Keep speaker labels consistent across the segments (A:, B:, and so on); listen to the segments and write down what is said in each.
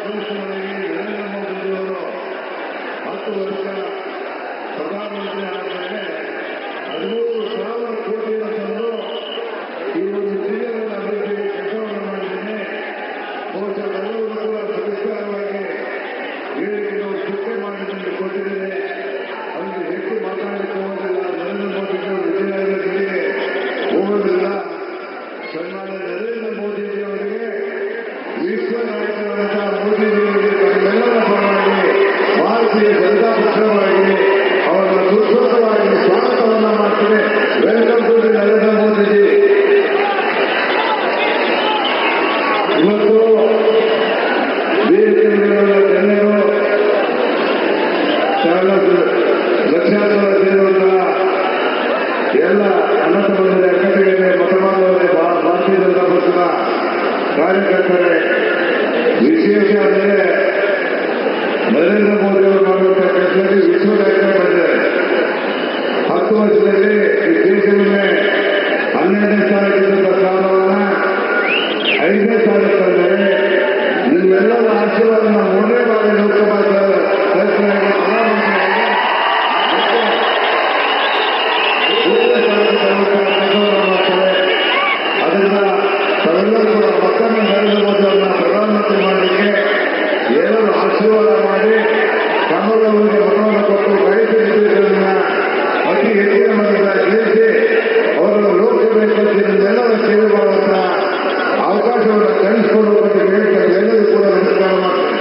A: ಆದೇಶವಾಗಿ ನರೇಂದ್ರ ಮೋದಿಯವರು 10 ವರ್ಷ ಪ್ರಧಾನಮಂತ್ರಿ ಆದಮೇಲೆ 13,000 ಕೋಟಿಯನ್ನು ತಂದು ಈ ಒಂದು ಜಿಲ್ಲೆಗಳ ಅಭಿವೃದ್ಧಿಗೆ ಕೆಲಸವನ್ನು ಮಾಡಿದ್ದೇನೆ. ಬಹುಶಃ ಎಲ್ಲರೂ ಕೂಡ ಸವಿಸ್ತಾರವಾಗಿ ಹೇಳಿಕೆ ಚರ್ಚೆ ಮಾಡಿಕೊಂಡು ಕೊಟ್ಟಿದ್ದೇನೆ. ಅದಕ್ಕೆ ಹೆಚ್ಚು ಮಾತನಾಡಲಿಕ್ಕೆ ಹೋಗೋದಿಲ್ಲ. ನರೇಂದ್ರ ಮೋದಿಯವರು ವಿಜಯನಗರ ಜಿಲ್ಲೆಗೆ ಹೋಗೋದಿಲ್ಲ. ಸನ್ಮಾನ್ಯ ನರೇಂದ್ರ ಮೋದಿಜಿಯವರಿಗೆ ವಿಶ್ವ ನಾಯಕರಾದಂತಹ ಮೋದಿಜಿಯವರಿಗೆ ತಮ್ಮೆಲ್ಲರ ಪರವಾಗಿ ಭಾರತೀಯ ಜನತಾ ಪಕ್ಷವಾಗಿ ಅವರನ್ನು ಸುಸ್ವಾಗತವಾಗಿ ಸ್ವಾಗತವನ್ನು ಮಾಡ್ತೇನೆ. Welcome to the Narendra Modiji. ಇವತ್ತು ವೇದಿಕೆಯಲ್ಲಿರುವ ಗಣ್ಯರು ಲಕ್ಷಾಂತರ ಸೇರುವಂತಹ ಎಲ್ಲ ಅನಂತ ಬಂದರೆ ಅಕ್ಕಟಿಗೆ ಮತಮಾನವರೇ, ಭಾರತೀಯ ಜನತಾ ಪಕ್ಷದ ಕಾರ್ಯಕರ್ತರೇ, ವಿಶೇಷ ಅಂದರೆ ನರೇಂದ್ರ ಮೋದಿ ಅವರು ಮಾಡುವಂತಹ ಕೆಲಸದಲ್ಲಿ ವಿಶ್ವ ನಾಯಕ ಬಂದಿದ್ದಾರೆ. 10 ವರ್ಷದಲ್ಲಿ ಈ ದೇಶವನ್ನೇ 12ನೇ ಸ್ಥಾನಕ್ಕಿದ್ದಂಥ ಸ್ಥಾನವನ್ನು 5ನೇ ಸ್ಥಾನಕ್ಕೆ ತಂದರೆ ನಿಮ್ಮೆಲ್ಲರ ಆಶೀರ್ವಾದ 3ನೇ ಬಾರಿ ಲೋಕಸಭಾ ಸದಸ್ಯರಾಗಿ ಅದರಿಂದ ತಾವೆಲ್ಲರೂ ಕೂಡ ಮತ್ತೊಮ್ಮೆ ನರೇಂದ್ರ ಮೋದಿ ಅವರನ್ನ ಪ್ರಧಾನಮಂತ್ರಿ ಮಾಡಲಿಕ್ಕೆ ಎಲ್ಲರೂ ಆಶೀರ್ವಾದ ಮಾಡಿ ತಮ್ಮೆಲ್ಲರಿಗೆ ಮತವನ್ನು ಕೊಟ್ಟು ಬಯಸಿದ್ದನ್ನ ಅತಿ ಹೆಚ್ಚಿನ ಮತದಿಂದ ಗೆಲ್ಲಿಸಿ ಅವರನ್ನು ಲೋಕಸಭೆ ಎಲ್ಲರ ಸೇವೆ ಮಾಡುವಂತಹ ಅವಕಾಶವನ್ನು ಕಲಿಸಿಕೊಡುವಂತೆ ಹೇಳ್ತಾರೆ. ಎಲ್ಲರೂ ಕೂಡ ನಮಸ್ಕಾರ ಮಾಡ್ತಾರೆ.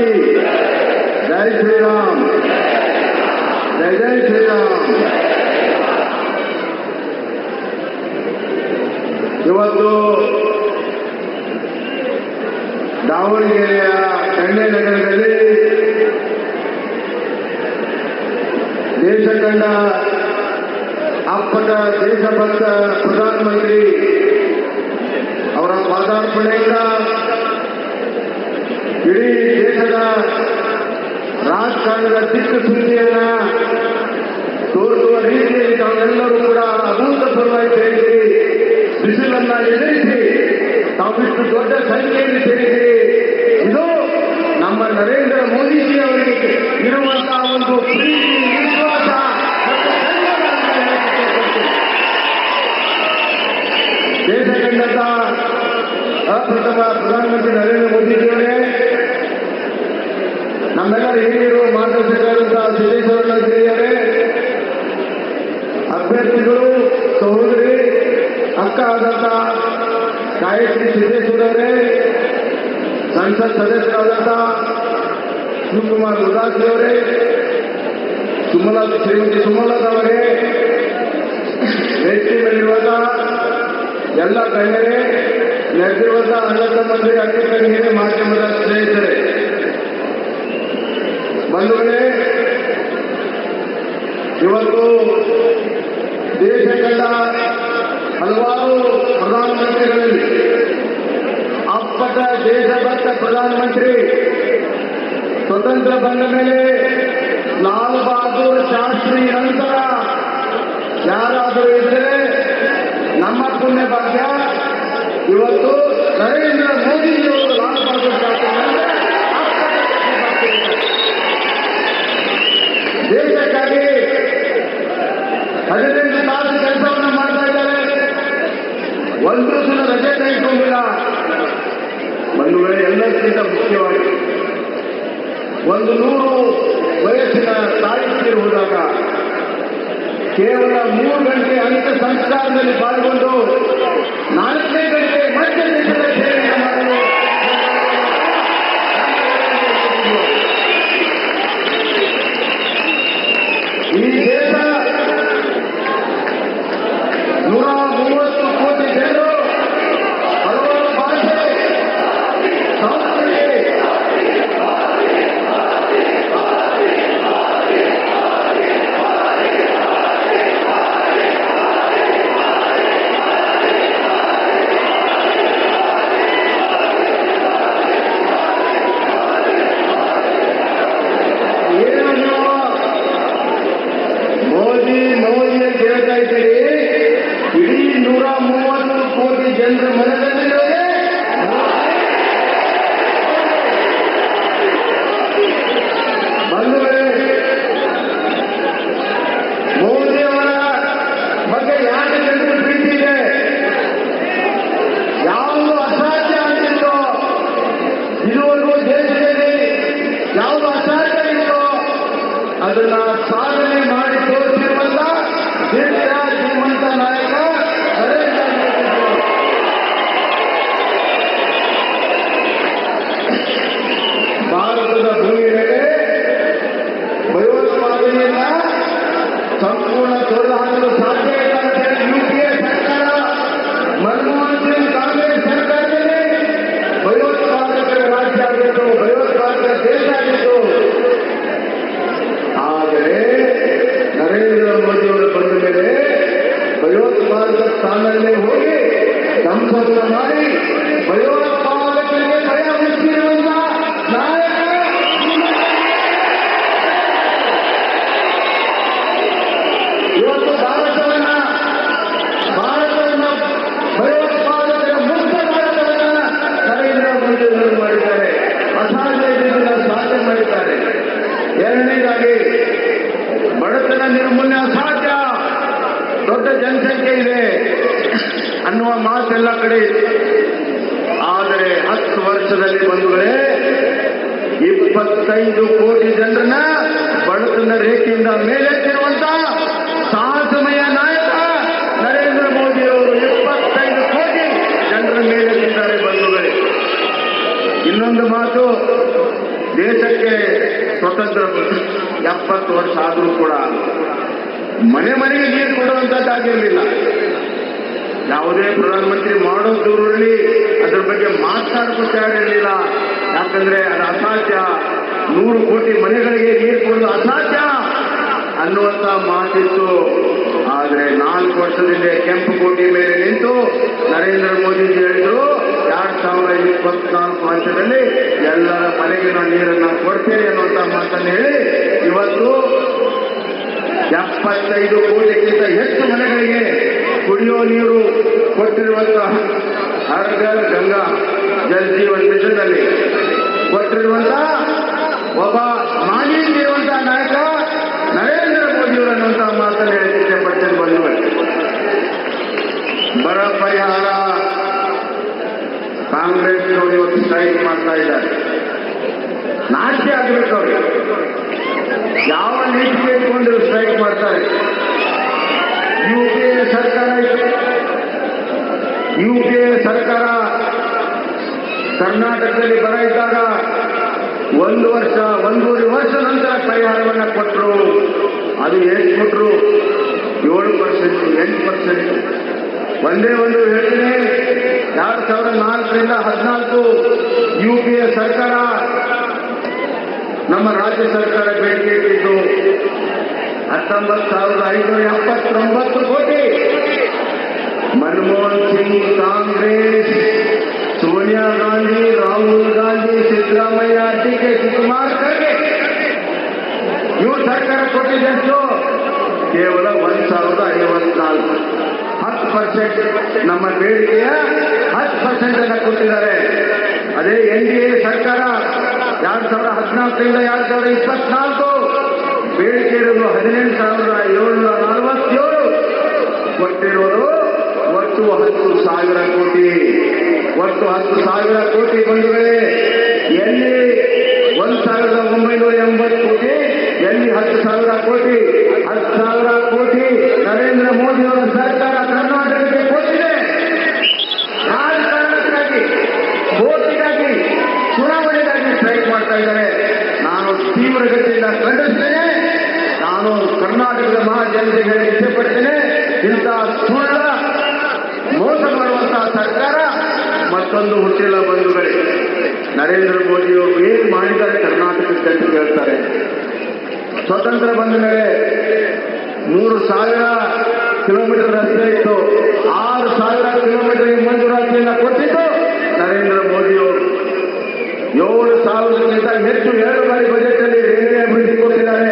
A: की जय श्री राम, जय जय श्री राम. ಇವತ್ತು ದಾವಣಗೆರೆಯ ಕಣ್ಣೆ ನಗರದಲ್ಲಿ ದೇಶ ಕಂಡ ಅಪ್ಪಟ ದೇಶಭಕ್ತ ಪ್ರಧಾನಮಂತ್ರಿ ಅವರ ಪಾದಾರ್ಪಣೆಯಿಂದ ಇಡೀ ದೇಶದ ರಾಜಕಾರಣದ ದಿಕ್ಕುಸುದ್ದಿಯನ್ನ ತೋರಿಸುವ ರೀತಿಯಲ್ಲಿ ತಾವೆಲ್ಲರೂ ಕೂಡ ಅಭೂತಪೂರ್ವವಾಗಿ ಸೇರಿಸಿ ಬಿಸಿಲನ್ನ ಎದುರಿಸಿ ತಾವಿಷ್ಟು ದೊಡ್ಡ ಸಂಖ್ಯೆಯಲ್ಲಿ ಸೇರಿಸಿರಿ. ಇದು ನಮ್ಮ ನರೇಂದ್ರ ಮೋದಿಜಿ ಅವರಿಗೆ ಇರುವಂತಹ ಒಂದು ಪ್ರೀತಿ, ವಿಶ್ವಾಸ ದೇಶ ಕಂಡಂತ ಅಪ್ರಥಮ ಪ್ರಧಾನಮಂತ್ರಿ ನರೇಂದ್ರ ಮೋದಿಜಿಯವರೇ, ನಮ್ಮೆಲ್ಲರ ಹಿರಿಯರು ಮಾರ್ಗದರ್ಶಕರಾದಂತಹ ಸಿದ್ದೇಶ್ವರ ಜಿಲ್ಲೆಯವರೇ, ಅಭ್ಯರ್ಥಿಗಳು, ಸಹೋದರಿ, ಅಕ್ಕ ಆದಂತಹ ಗಾಯತ್ರಿ ಸಿದ್ದೇಶ್ವರವರೇ, ಸಂಸತ್ ಸದಸ್ಯರಾದಂತಹ ಶಿವಕುಮಾರ್ ಉದಾಸಿಯವರೇ, ಶ್ರೀಮತಿ ಸುಮಲತಾವರೇ, ವೇದಿಕೆಯಲ್ಲಿರುವಂತಹ ಎಲ್ಲ ಗಣ್ಯರೇ, ನೆರೆದಿರುವಂತಹ ಅಣ್ಣ ತಮ್ಮಂದಿರೇ, ಅಕ್ಕ ತಂಗಿಯರೇ, ಮಾಧ್ಯಮದ ಸ್ನೇಹಿತರೇ, ಬಂಧುಗಳೇ, ಇವತ್ತು ದೇಶ ಕಂಡ ಹಲವಾರು ಪ್ರಧಾನಮಂತ್ರಿಗಳಲ್ಲಿ ಅಪ್ಪಟ ದೇಶಭಕ್ತ ಪ್ರಧಾನಮಂತ್ರಿ ಸ್ವತಂತ್ರ ಬಂದ ಮೇಲೆ ಲಾಲ್ ಬಹದ್ದೂರ್ ಶಾಸ್ತ್ರಿ ನಂತರ ಯಾರಾದರೂ ಇದ್ದರೆ ನಮ್ಮ ಪುಣ್ಯ ಭಾಗ್ಯ. ಇವತ್ತು ನರೇಂದ್ರ ಮೋದಿಜಿಯವರು ಲಾಲ್ ಬಹದ್ದೂರ್ ಶಾಸ್ತ್ರಿ ದೇಶಕ್ಕಾಗಿ 15 ತಾಸು ಕೆಲಸವನ್ನು ಮಾಡ್ತಾ ಇದ್ದಾರೆ. ಒಂದು ದಿನ ರಜೆ ತೆಗೆದುಕೊಂಡಿಲ್ಲ. ಒಂದು ವೇಳೆ ಎಲ್ಲಕ್ಕಿಂತ ಮುಖ್ಯವಾಗಿ 100 ವಯಸ್ಸಿನ ತಾಯಿ ಹೋದಾಗ ಕೇವಲ 3 ಗಂಟೆ ಅಂತ್ಯ ಸಂಸ್ಕಾರದಲ್ಲಿ ಪಾಲ್ಗೊಂಡು 4ನೇ ಗಂಟೆ ಮತ್ತೆ ದೇಶದ ಸೇವೆಯನ್ನು ಮಾಡಲು ಈ ದೇಶ 130 ಕೋಟಿ ಜನರು, ಹಲವಾರು ಭಾಷೆ, ಸಂಸ್ಕೃತಿ, ಮೋದಿ ಅಂತ ಹೇಳ್ತಾ ಇದ್ದೀರಿ. ಇಡೀ 130 ಕೋಟಿ ಜನರ ಮನದಲ್ಲಿರೋದೇ ಬಂಧುಗಳೇ. ಮೋದಿಯವರ ಬಗ್ಗೆ ಯಾಕೆ ಜನರ ಪ್ರೀತಿ ಇದೆ? ಯಾವುದು ಅಸಾಧ್ಯ ಆಗಿತ್ತೋ, ಇದುವರೆಗೂ ದೇಶದಲ್ಲಿ ಯಾವುದು ಅಸಾಧ್ಯ ಇತ್ತೋ ಅದನ್ನ ಸಾಧನೆ ಮಾಡಿ ತೋರಿಸಿರುವಂತ ಶ್ರೀಮಂತ ನಾಯಕ ನರೇಂದ್ರ ಮೋದಿ. ಭಾರತದ ಭೂಮಿ ಮೇಲೆ ಭಯೋತ್ಪಾದನೆಯನ್ನ ಸಂಪೂರ್ಣ ತೊಡೆದು ಹಾಕಲು ಸಾಧ್ಯ ಇಲ್ಲ ಅಂತ ಹೇಳಿ ಯುಪಿಎ ಸರ್ಕಾರ, ಮನಮೋಹನ್ ಸಿಂಗ್ ಕಾಂಗ್ರೆಸ್ ಸರ್ಕಾರದಲ್ಲಿ ಭಯೋತ್ಪಾದಕರ ರಾಜ್ಯ ಆಗಿತ್ತು, ಭಯೋತ್ಪಾದಕ ದೇಶ ಆಗಿತ್ತು. ಆದರೆ ನರೇಂದ್ರ ಮೋದಿಯವರು ಬಂದ ಮೇಲೆ ಭಯೋತ್ಪಾದಕ ಸ್ಥಾನದಲ್ಲೇ ಹೋಗಿ ಸಂಸದನ ಮಾಡಿ ಭಯೋತ್ಪಾದಕರಿಗೆ ಭಯ ಹುಟ್ಟಿರುವಂತ ನಾಯಕ ಇವತ್ತು ಭಾರತವನ್ನ ಭಯೋತ್ಪಾದಕರ ಮುಕ್ತ ಭಾರತವನ್ನ ನರೇಂದ್ರ ಮೋದಿಯವರು ಮಾಡಿದ್ದಾರೆ. ಅಸಾಧ್ಯ ಸಾಧ್ಯ ಮಾಡಿದ್ದಾರೆ. ಎರಡನೇದಾಗಿ ಬಡತನ ನಿರ್ಮೂಲನೆ ಅಸಾಧ್ಯ, ದೊಡ್ಡ ಜನಸಂಖ್ಯೆ ಇದೆ ಅನ್ನುವ ಮಾತೆಲ್ಲ ಕಡೆ ಇದೆ. ಆದರೆ 10 ವರ್ಷದಲ್ಲಿ ಬಂಧುಗಳೇ 25 ಕೋಟಿ ಜನರನ್ನ ಬಡತನ ರೇಖೆಯಿಂದ ಮೇಲೆತ್ತಿರುವಂತ ಸಾಹಸಮಯ ನಾಯಕ ನರೇಂದ್ರ ಮೋದಿಯವರು 25 ಕೋಟಿ ಜನರ ಮೇಲೆತ್ತಿದ್ದಾರೆ ಬಂಧುಗಳೇ. ಇನ್ನೊಂದು ಮಾತು, ದೇಶಕ್ಕೆ ಸ್ವತಂತ್ರ 70 ವರ್ಷ ಆದರೂ ಕೂಡ ಮನೆ ಮನೆಗೆ ನೀರು ಕೊಡುವಂತದ್ದಾಗಿರಲಿಲ್ಲ. ಯಾವುದೇ ಪ್ರಧಾನಮಂತ್ರಿ ಮಾಡೋ ದೂರಲ್ಲಿ ಅದ್ರ ಬಗ್ಗೆ ಮಾತನಾಡೋಕೆ ತಯಾರಿರಲಿಲ್ಲ. ಯಾಕಂದ್ರೆ ಅದು ಅಸಾಧ್ಯ, 100 ಕೋಟಿ ಮನೆಗಳಿಗೆ ನೀರು ಕೊಡೋದು ಅಸಾಧ್ಯ ಅನ್ನುವಂತ ಮಾತಿತ್ತು. ಆದರೆ 4 ವರ್ಷದಿಂದ ಕೆಂಪುಕೋಟೆ ಮೇಲೆ ನಿಂತು ನರೇಂದ್ರ ಮೋದಿಜಿ ಹೇಳಿದ್ರು 2024 ವರ್ಷದಲ್ಲಿ ಎಲ್ಲರ ಮನೆಗೆ ನಾನು ನೀರನ್ನ ಕೊಡ್ತೇನೆ ಅನ್ನುವಂತ ಮಾತನ್ನು ಹೇಳಿ ಇವತ್ತು 75 ಕೋಟಿಗಿಂತ ಹೆಚ್ಚು ಮನೆಗಳಿಗೆ ಕುಡಿಯೋ ನೀರು ಕೊಟ್ಟಿರುವಂತಹ ಹರ್ ಘರ್ ಗಂಗಾ ಜಲ್ ಜೀವನ್ ಮಿಷನ್ ಅಲ್ಲಿ ಕೊಟ್ಟಿರುವಂತಹ ಒಬ್ಬ ಮಾಜಿ ಇರುವಂತಹ ನಾಯಕ ನರೇಂದ್ರ ಮೋದಿಯವರು ಅನ್ನುವಂತಹ ಮಾತನ್ನು ಹೇಳಿದ್ದೆ ಪಟ್ಟಣ ಬಂಧುಗಳು. ಬರ ಪರಿಹಾರ ಕಾಂಗ್ರೆಸ್ನವರು ಇವತ್ತು ಸ್ಟ್ರೈಕ್ ಮಾಡ್ತಾ ಇದ್ದಾರೆ. ನಾಟ್ಯ ಆಗಬೇಕು ಅವರು. ಯಾವ ನೀತಿಗೆ ಇಟ್ಕೊಂಡು ಸ್ಟ್ರೈಕ್ ಮಾಡ್ತಾರೆ? ಯುಪಿಎ ಸರ್ಕಾರ ಕರ್ನಾಟಕದಲ್ಲಿ ಬರ ಇದ್ದಾಗ 1.5 ವರ್ಷ ನಂತರ ಪರಿಹಾರವನ್ನು ಕೊಟ್ಟರು. ಅದು ಎಷ್ಟು ಕೊಟ್ಟರು? 7%, 8%. ಒಂದೇ ಒಂದು ಯೋಜನೆ 2004ರಿಂದ 2014 ಯುಪಿಎ ಸರ್ಕಾರ ನಮ್ಮ ರಾಜ್ಯ ಸರ್ಕಾರ ಬೇಡಿಕೆ ಇಟ್ಟಿದ್ದು 19,579 ಕೋಟಿ. ಮನಮೋಹನ್ ಸಿಂಗ್, ಕಾಂಗ್ರೆಸ್, ಸೋನಿಯಾ ಗಾಂಧಿ, ರಾಹುಲ್ ಗಾಂಧಿ, ಸಿದ್ದರಾಮಯ್ಯ, ಡಿ.ಕೆ. ಶಿವಕುಮಾರ್ ಖರ್ಗೆ ಇವರು ಸರ್ಕಾರ ಕೊಟ್ಟಿದ್ದೆಷ್ಟು? ಕೇವಲ 1,054. 10% ನಮ್ಮ ಬೇಡಿಕೆಯ 10% ಅನ್ನು ಕೊಟ್ಟಿದ್ದಾರೆ. ಅದೇ NDA ಸರ್ಕಾರ 2014ರಿಂದ 2024 ಬೇಡಿಕೆ ಇರೋದು 18,747 ಕೊಟ್ಟಿರೋದು ಒಟ್ಟು 10,000 ಕೋಟಿ. ಒಟ್ಟು 10,000 ಕೋಟಿ ಬಂಧುಗಳೇ. ಎಲ್ಲಿ 1,980 ಕೋಟಿ, ಎಲ್ಲಿ 10,000 ಕೋಟಿ? 10,000 ಕೋಟಿ ನರೇಂದ್ರ ಮೋದಿಯವರ ಸರ್ಕಾರ ಕರ್ನಾಟಕಕ್ಕೆ ಕೊಟ್ಟಿದೆ. ರಾಜಕಾರಣಕ್ಕಾಗಿ, ವೋಟಿಗಾಗಿ, ಚುನಾವಣೆಗಾಗಿ ಸ್ಟ್ರೈಕ್ ಮಾಡ್ತಾ ಇದ್ದಾರೆ. ನಾನು ತೀವ್ರಗತಿಯಿಂದ ಖಂಡಿಸ್ತೇನೆ. ನಾನು ಕರ್ನಾಟಕದ ಮಹಾಜನತೆಗೆ ಇಷ್ಟಪಡ್ತೇನೆ. ಇಂಥ ಸುಳ್ಳ ಮೋಸ ಮಾಡುವಂತಹ ಸರ್ಕಾರ ಮತ್ತೊಂದು ಹುಟ್ಟಿಲ್ಲ ಬಂಧುಗಳೇ. ನರೇಂದ್ರ ಮೋದಿಯವರು ಏನು ಮಾಡಿದ್ದಾರೆ ಕರ್ನಾಟಕಕ್ಕೆ ಅಂತ ಹೇಳ್ತಾರೆ. ಸ್ವತಂತ್ರ ಬಂದ ಮೇಲೆ 3,000 ಕಿಲೋಮೀಟರ್ ರಸ್ತೆ ಇತ್ತು. 6,000 ಕಿಲೋಮೀಟರ್ ಮಂಜೂರಾತಿಯನ್ನು ಕೊಟ್ಟಿದ್ದು ನರೇಂದ್ರ ಮೋದಿಯವರು. 7,000ಕ್ಕಿಂತ ಹೆಚ್ಚು 2 ಬಾರಿ ಬಜೆಟ್ ಅಲ್ಲಿ ರೈಲ್ವೆ ಅಭಿವೃದ್ಧಿ ಕೊಟ್ಟಿದ್ದಾರೆ,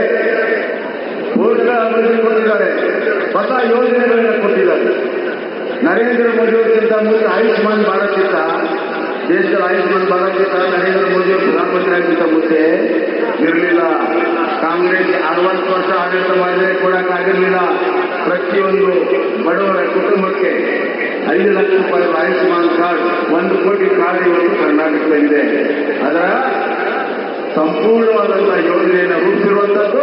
A: ರೋಡ್ಗಳ ಅಭಿವೃದ್ಧಿ ಕೊಟ್ಟಿದ್ದಾರೆ, ಹೊಸ ಯೋಜನೆಗಳನ್ನು ಕೊಟ್ಟಿದ್ದಾರೆ. ನರೇಂದ್ರ ಮೋದಿಯವರಿಗಿಂತ ಮುಂದೆ ಆಯುಷ್ಮಾನ್ ಭಾರತ್ ಇತ್ತ. ದೇಶದಲ್ಲಿ ಆಯುಷ್ಮಾನ್ ಭಾರತ್ ಇತ್ತ. ನರೇಂದ್ರ ಮೋದಿಯವರು ಪ್ರಧಾನಮಂತ್ರಿ ಆಗಿದ್ದ ಮುಂದೆ ಇರಲಿಲ್ಲ. ಕಾಂಗ್ರೆಸ್ 60 ವರ್ಷ ಆಡಳಿತ ಮಾಡಿದರೆ ಕೊಡಕ್ಕಾಗಿರಲಿಲ್ಲ. ಪ್ರತಿಯೊಂದು ಬಡವರ ಕುಟುಂಬಕ್ಕೆ 5 ಲಕ್ಷ ರೂಪಾಯಿ ಆಯುಷ್ಮಾನ್ ಕಾರ್ಡ್, 1 ಕೋಟಿ ಕಾರ್ಡ್ ಇವತ್ತು ಕರ್ನಾಟಕದಲ್ಲಿದೆ. ಅದರ ಸಂಪೂರ್ಣವಾದಂತಹ ಯೋಜನೆಯನ್ನು ರೂಪಿಸಿರುವಂತದ್ದು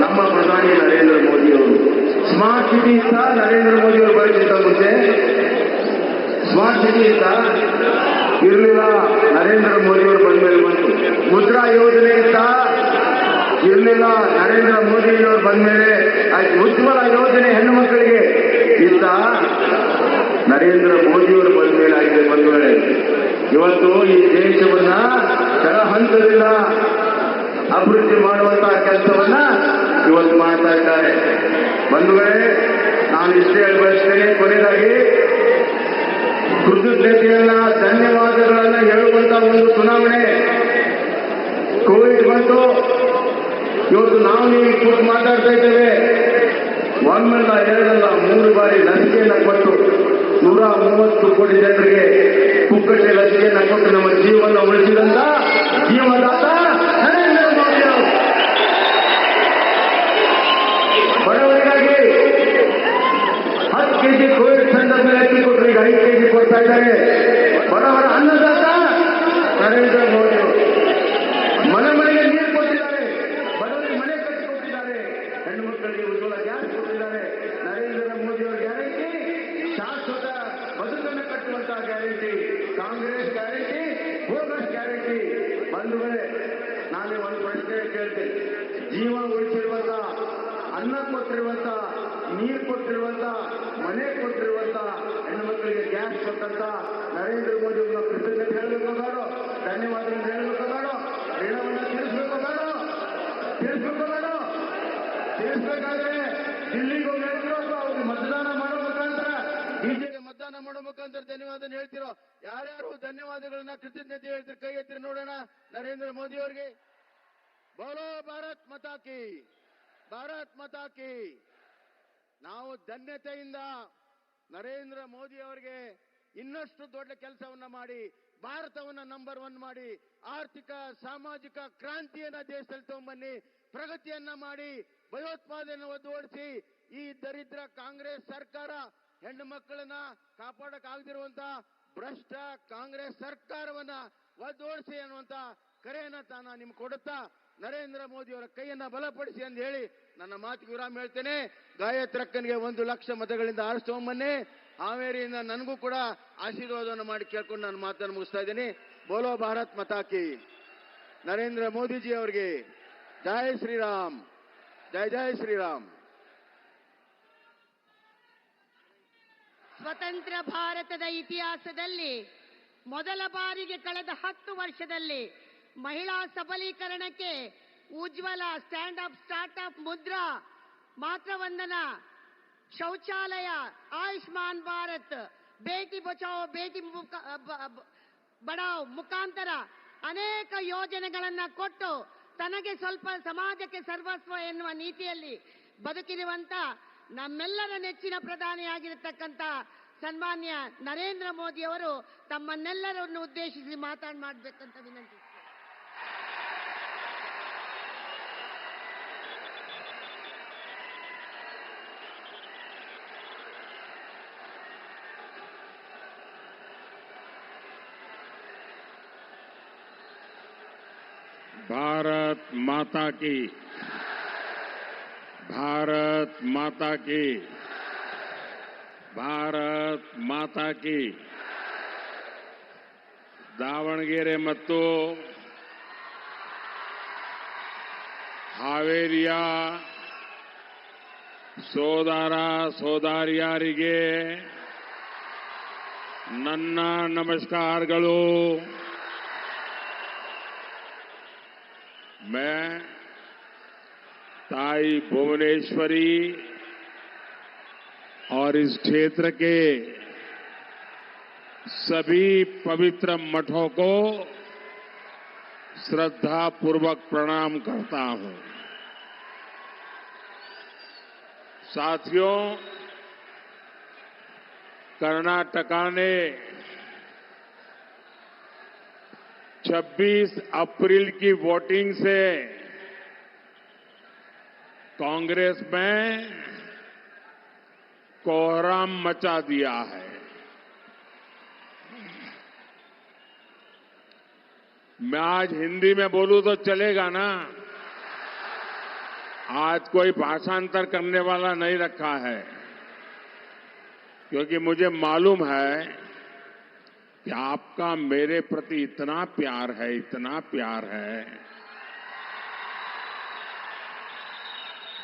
A: ನಮ್ಮ ಪ್ರಧಾನಿ ನರೇಂದ್ರ ಮೋದಿಯವರು. ಸ್ಮಾರ್ಟ್ ಸಿಟಿ ಇತ್ತ ನರೇಂದ್ರ ಮೋದಿಯವರು ಬರೋಕ್ಕಿಂತ ಮುಂಚೆ? ಸ್ಮಾರ್ಟ್ ಸಿಟಿ ಇತ್ತ? ಇರಲಿಲ್ಲ. ನರೇಂದ್ರ ಮೋದಿಯವರು ಬಂದ ಮೇಲೆ ಬಂತು. ಮುದ್ರಾ ಯೋಜನೆ ಇತ್ತ? ಇರಲಿಲ್ಲ. ನರೇಂದ್ರ ಮೋದಿಯವರು ಬಂದ ಮೇಲೆ ಉಜ್ವಲ ಯೋಜನೆ ಹೆಣ್ಣು ಮಕ್ಕಳಿಗೆ ಇತ್ತ? ನರೇಂದ್ರ ಮೋದಿಯವರು ಬಂದ ಮೇಲೆ ಆಗಿದೆ ಬಂಧುಗಳೇ. ಇವತ್ತು ಈ ದೇಶವನ್ನ ಕೆಳ ಹಂತದಿಂದ ಅಭಿವೃದ್ಧಿ ಮಾಡುವಂತಹ ಕೆಲಸವನ್ನ ಇವತ್ತು ಮಾಡ್ತಾ ಇದ್ದಾರೆ ಬಂಧುಗಳೇ. ನಾನು ಇಷ್ಟೇ ಬಯಸ್ತೇನೆ. ಕೊನೆಯದಾಗಿ ಕೃತಜ್ಞತೆಯನ್ನ, ಧನ್ಯವಾದಗಳನ್ನ ಹೇಳುವಂತ ಒಂದು ಚುನಾವಣೆ. ಕೋವಿಡ್ ಬಂತು. ಇವತ್ತು ನಾವು ನೀವು ಕೂತು ಮಾತಾಡ್ತಾ ಇದ್ದೇವೆ. ಒಂದಲ್ಲ, ಎರಡಲ್ಲ, 3 ಬಾರಿ ಲಸಿಕೆಯನ್ನು ಕೊಟ್ಟು 130 ಕೋಟಿ ಜನರಿಗೆ ಕುಕ್ಕಟ್ಟೆ ಲಸಿಕೆಯನ್ನು ಕೊಟ್ಟು ನಮ್ಮ ಜೀವನ ಉಳಿಸಿದಂತ ಜೀವದಾತ ನರೇಂದ್ರ ಮೋದಿ ಅವರು. ಬಡವರಿಗಾಗಿ 10 ಕೆಜಿ ಕೋವಿಡ್ ಸಂದರ್ಭದಲ್ಲಿ ಅಕ್ಕಿ ಕೊಟ್ಟರು, ಈಗ 5 ಕೆಜಿ ಕೊಡ್ತಾ ಇದ್ದಾರೆ. ಬಡವರ ಅನ್ನದಾತ ನರೇಂದ್ರ ಮೋದಿ ಅವರು. ಮನೆ ಮನೆಗೆ ನೀರು ಕೊಟ್ಟಿದ್ದಾರೆ, ಬಡವರಿಗೆ ಮನೆ ಕಟ್ಟಿಕೊಟ್ಟಿದ್ದಾರೆ, ಹೆಣ್ಣು ಮಕ್ಕಳಿಗೆ ಉಜ್ವಲ ಗ್ಯಾಸ್ ಕೊಟ್ಟಿದ್ದಾರೆ. ನರೇಂದ್ರ ಮೋದಿ ಅವರ ಗ್ಯಾರಂಟಿ ಶಾಶ್ವತ ಬದುಕನ್ನು ಕಟ್ಟುವಂತಹ guarantee. Congress guarantee bogus guarantee ಬಂಧುಗಳೇ. ನಾನೇ ಒಂದು ಪ್ರಶ್ನೆ ಕೇಳ್ತೇನೆ. ಜೀವ ಉಳಿಸಿರುವಂತ, ಅನ್ನ ಕೊಟ್ಟಿರುವಂತ, ನೀರು ಕೊಟ್ಟಿರುವಂತ, ಮನೆ ಕೊಟ್ಟಿರುವಂತ, ಹೆಣ್ಣುಮಕ್ಕಳಿಗೆ ಗ್ಯಾಸ್ ಕೊಟ್ಟಂತ ನರೇಂದ್ರ ಮೋದಿ ಅವರ ಕೃತಜ್ಞತೆ ಹೇಳಬೇಕು ಬೇಡ, ಧನ್ಯವಾದ ಹೇಳಬೇಕು ಬೇಡ, ಋಣವನ್ನು ತೀರಿಸಬೇಕು ಬೇಡ, ತೀರಿಸಬೇಕಾದ್ರೆ ದಿಲ್ಲಿಗೆ ಹೋಗಿ ಹೇಳ್ತಿರೋ ಅವ್ರಿಗೆ ಮತದಾನ ಮಾಡೋ ಮುಖಾಂತರ ಬಿಜೆಪಿ ಮತದಾನ ಮಾಡೋ ಮುಖಾಂತರ ಧನ್ಯವಾದ ಹೇಳ್ತಿರೋ. ಯಾರ್ಯಾರು ಧನ್ಯವಾದಗಳನ್ನ ಕೃತಜ್ಞತೆ ಹೇಳ್ತಾರೆ ಕೈ ಎತ್ತಿ ನೋಡೋಣ. ನರೇಂದ್ರ ಮೋದಿ ಅವರಿಗೆ ಬೋಲೋ ಭಾರತ್ ಮಾತಾ ಕಿ, ಭಾರತ್ ಮಾತಾ ಕಿ. ನಾವು ಧನ್ಯತೆಯಿಂದ ನರೇಂದ್ರ ಮೋದಿ ಅವರಿಗೆ ಇನ್ನಷ್ಟು ದೊಡ್ಡ ಕೆಲಸವನ್ನ ಮಾಡಿ ಭಾರತವನ್ನ ನಂಬರ್ 1 ಮಾಡಿ ಆರ್ಥಿಕ ಸಾಮಾಜಿಕ ಕ್ರಾಂತಿಯನ್ನ ದೇಶದಲ್ಲಿ ತಗೊಂಬನ್ನಿ, ಪ್ರಗತಿಯನ್ನ ಮಾಡಿ ಭಯೋತ್ಪಾದನೆಯನ್ನು ಒದ್ದೋಡಿಸಿ ಈ ದರಿದ್ರ ಕಾಂಗ್ರೆಸ್ ಸರ್ಕಾರ ಹೆಣ್ಣು ಮಕ್ಕಳನ್ನ ಕಾಪಾಡಕ್ಕಾಗದಿರುವಂತ ಭ್ರಷ್ಟ ಕಾಂಗ್ರೆಸ್ ಸರ್ಕಾರವನ್ನ ಒದ್ದೋಡಿಸಿ ಅನ್ನುವಂತ ಕರೆಯನ್ನ ತಾನ ನಿಮ್ಗೆ ಕೊಡುತ್ತಾ ನರೇಂದ್ರ ಮೋದಿ ಅವರ ಕೈಯನ್ನ ಬಲಪಡಿಸಿ ಅಂತ ಹೇಳಿ ನನ್ನ ಮಾತಿಗೆ ವಿರಾಮ ಹೇಳ್ತೇನೆ. ಗಾಯತ್ರಕ್ಕನಿಗೆ 1 ಲಕ್ಷ ಮತಗಳಿಂದ ಆರಿಸ್ಕೊಂಬನ್ನಿ. ಹಾವೇರಿಯಿಂದ ನನಗೂ ಕೂಡ ಆಶೀರ್ವಾದವನ್ನು ಮಾಡಿ ಕೇಳ್ಕೊಂಡು ನಾನು ಮಾತನ್ನು ಮುಗಿಸ್ತಾ ಇದ್ದೀನಿ. ಬೋಲೋ ಭಾರತ್ ಮಾತಾ ಕಿ, ನರೇಂದ್ರ ಮೋದಿಜಿ ಅವರಿಗೆ ಜೈ ಶ್ರೀರಾಮ್, ಜೈ ಜೈ ಶ್ರೀರಾಮ್.
B: ಸ್ವತಂತ್ರ ಭಾರತದ ಇತಿಹಾಸದಲ್ಲಿ ಮೊದಲ ಬಾರಿಗೆ ಕಳೆದ 10 ವರ್ಷದಲ್ಲಿ ಮಹಿಳಾ ಸಬಲೀಕರಣಕ್ಕೆ Ujjwala, stand up start up, Mudra, Matruvandana, ಶೌಚಾಲಯ, ಆಯುಷ್ಮಾನ್ ಭಾರತ್, ಬೇಟಿ ಬಚಾವೋ ಬೇಟಿ ಬಡಾವ್ ಮುಖಾಂತರ ಅನೇಕ ಯೋಜನೆಗಳನ್ನ ಕೊಟ್ಟು ತನಗೆ ಸ್ವಲ್ಪ ಸಮಾಜಕ್ಕೆ ಸರ್ವಸ್ವ ಎನ್ನುವ ನೀತಿಯಲ್ಲಿ ಬದುಕಿರುವಂತ ನಮ್ಮೆಲ್ಲರ ನೆಚ್ಚಿನ ಪ್ರಧಾನಿಯಾಗಿರತಕ್ಕಂಥ ಸನ್ಮಾನ್ಯ ನರೇಂದ್ರ ಮೋದಿ ಅವರು ತಮ್ಮನ್ನೆಲ್ಲರನ್ನು ಉದ್ದೇಶಿಸಿ ಮಾತನಾಡಬೇಕಂತ ವಿನಂತಿ.
C: भारत माता की, भारत माता की, भारत माता की. ದಾವಣಗೆರೆ ಮತ್ತು ಹಾವೇರಿಯ ಸೋದರ ಸೋದರಿಯರಿಗೆ ನನ್ನ ನಮಸ್ಕಾರಗಳು. मैं ताई भुवनेश्वरी और इस क्षेत्र के सभी पवित्र मठों को श्रद्धा पूर्वक प्रणाम करता हूं. साथियों, कर्नाटका ने 26 अप्रैल की वोटिंग से कांग्रेस में कोहराम मचा दिया है. मैं आज हिंदी में बोलूं तो चलेगा ना? आज कोई भाषांतर करने वाला नहीं रखा है, क्योंकि मुझे मालूम है कि आपका मेरे प्रति इतना प्यार है, इतना प्यार है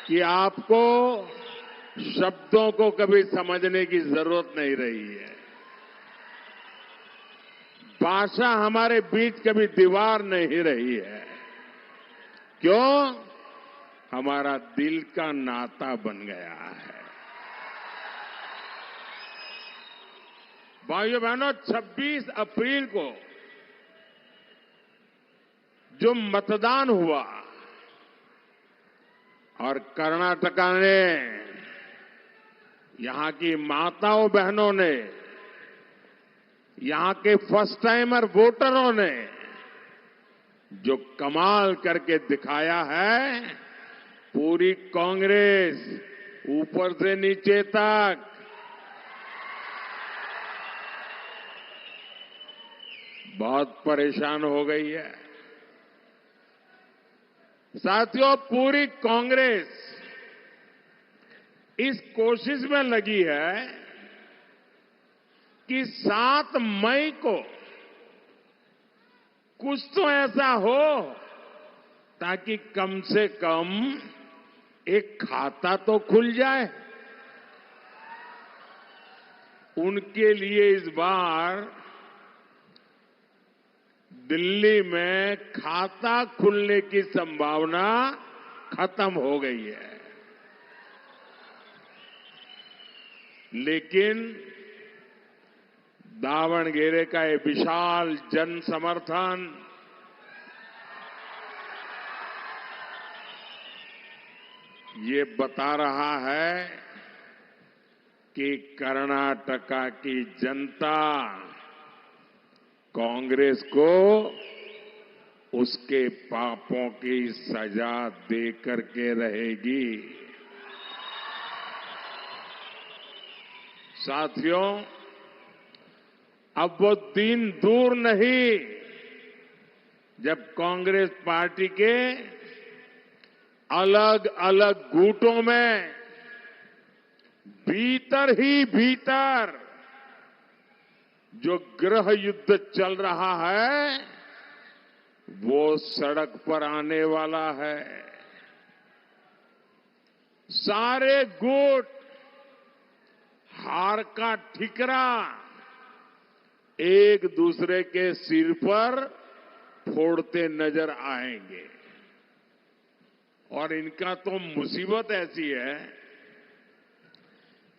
C: कि आपको शब्दों को कभी समझने की जरूरत नहीं रही है. भाषा हमारे बीच कभी दीवार नहीं रही है. क्यों? हमारा दिल का नाता बन गया है. भाइयों बहनों, 26 अप्रैल को जो मतदान हुआ और कर्नाटका ने, यहां की माताओं बहनों ने, यहां के फर्स्ट टाइमर वोटरों ने जो कमाल करके दिखाया है, पूरी कांग्रेस ऊपर से नीचे तक बहुत परेशान हो गई है. साथियों, पूरी कांग्रेस इस कोशिश में लगी है कि 7 मई को कुछ तो ऐसा हो ताकि कम से कम एक खाता तो खुल जाए। उनके लिए इस बार दिल्ली में खाता खुलने की संभावना खत्म हो गई है। लेकिन दावणगेरे का ये विशाल जन समर्थन ये बता रहा है कि कर्नाटका की जनता कांग्रेस को उसके पापों की सजा दे करके रहेगी। साथियों, अब वो दिन दूर नहीं जब कांग्रेस पार्टी के अलग अलग गुटों में भीतर ही भीतर जो गृह युद्ध चल रहा है वो सड़क पर आने वाला है। सारे गुट हार का ठिकरा एक दूसरे के सिर पर फोड़ते नजर आएंगे। और इनका तो मुसीबत ऐसी है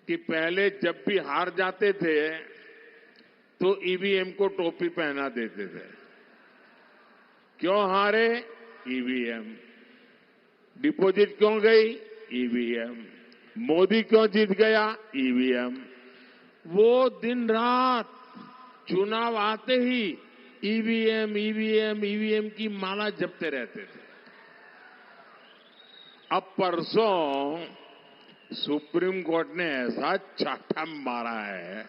C: कि पहले जब भी हार जाते थे तो ईवीएम को टोपी पहना देते थे। क्यों हारे? ईवीएम। डिपॉजिट क्यों गई? ईवीएम। मोदी क्यों जीत गया? ईवीएम। वो दिन रात चुनाव आते ही ईवीएम ईवीएम ईवीएम की माला जपते रहते थे। अब परसों सुप्रीम कोर्ट ने ऐसा चाटा मारा है,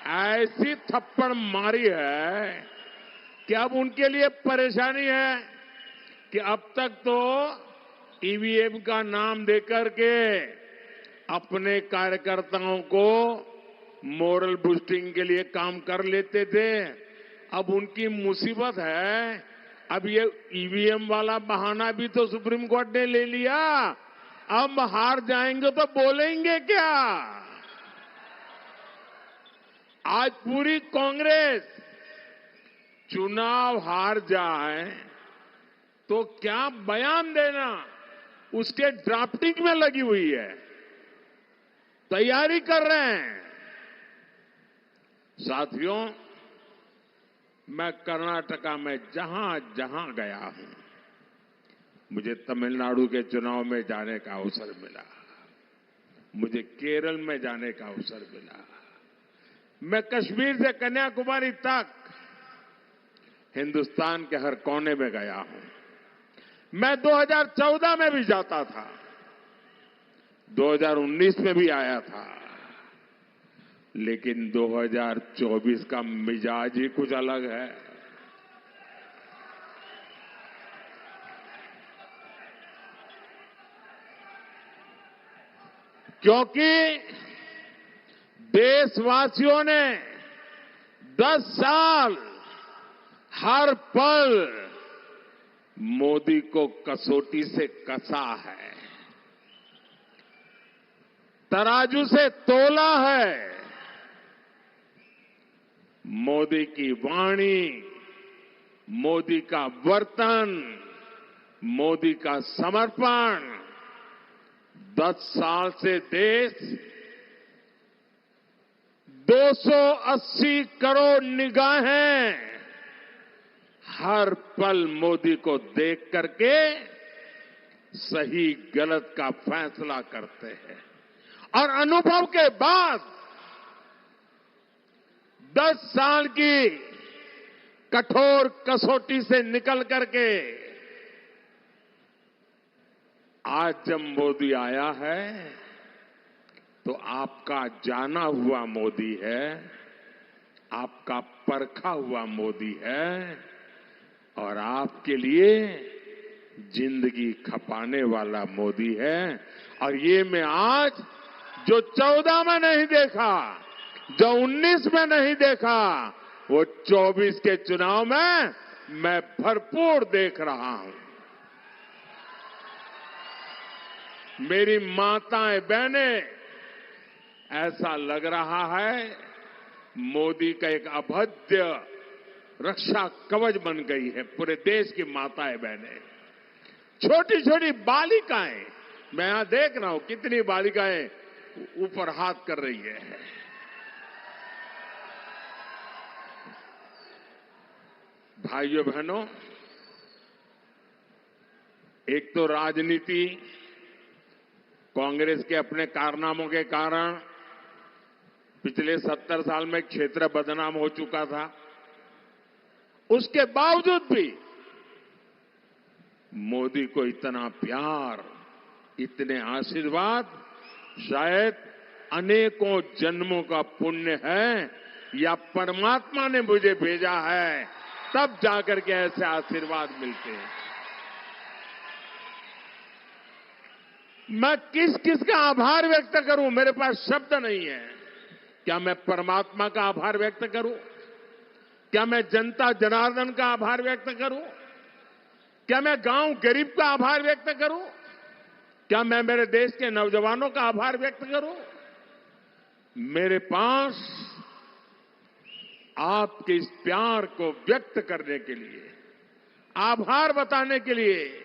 C: ऐसी थप्पड़ मारी है कि अब उनके लिए परेशानी है कि अब तक तो ईवीएम का नाम देकर के अपने कार्यकर्ताओं को मोरल बूस्टिंग के लिए काम कर लेते थे। अब उनकी मुसीबत है, अब ये ईवीएम वाला बहाना भी तो सुप्रीम कोर्ट ने ले लिया। अब हार जाएंगे तो बोलेंगे क्या? आज पूरी कांग्रेस चुनाव हार जाए तो क्या बयान देना उसके ड्राफ्टिंग में लगी हुई है, तैयारी कर रहे हैं। साथियों, मैं कर्नाटका में जहां जहां गया हूं, मुझे तमिलनाडु के चुनाव में जाने का अवसर मिला, मुझे केरल में जाने का अवसर मिला, मैं कश्मीर से कन्याकुमारी तक हिंदुस्तान के हर कोने में गया हूं। मैं 2014 में भी जाता था, 2019 में भी आया था, लेकिन 2024 का मिजाज ही कुछ अलग है। क्योंकि देशवासियों ने 10 साल हर पल मोदी को कसौटी से कसा है, तराजू से तोला है। मोदी की वाणी, मोदी का वर्तन, मोदी का समर्पण, 10 साल से देश 280 करोड़ निगाहें हर पल मोदी को देख करके सही गलत का फैसला करते हैं। और अनुभव के बाद 10 साल की कठोर कसौटी से निकल करके आज जब मोदी आया है तो आपका जाना हुआ मोदी है, आपका परखा हुआ मोदी है और आपके लिए जिंदगी खपाने वाला मोदी है। और ये मैं आज जो 14 में नहीं देखा, जो 19 में नहीं देखा, वो 24 के चुनाव में मैं भरपूर देख रहा हूं। मेरी माताएं बहनें, ऐसा लग रहा है मोदी का एक अभेद्य रक्षा कवच बन गई है पूरे देश की माताएं बहनें। छोटी छोटी बालिकाएं, मैं यहां देख रहा हूं कितनी बालिकाएं ऊपर हाथ कर रही है। भाइयों बहनों, एक तो राजनीति कांग्रेस के अपने कारनामों के कारण पिछले 70 साल में क्षेत्र बदनाम हो चुका था। उसके बावजूद भी मोदी को इतना प्यार, इतने आशीर्वाद शायद अनेकों जन्मों का पुण्य है या परमात्मा ने मुझे भेजा है, तब जाकर के ऐसे आशीर्वाद मिलते हैं। मैं किस किस का आभार व्यक्त करूं, मेरे पास शब्द नहीं है। क्या मैं परमात्मा का आभार व्यक्त करूं? क्या मैं जनता जनार्दन का आभार व्यक्त करूं? क्या मैं गांव गरीब का आभार व्यक्त करूं? क्या मैं मेरे देश के नौजवानों का आभार व्यक्त करूं? मेरे पास आपके इस प्यार को व्यक्त करने के लिए, आभार बताने के लिए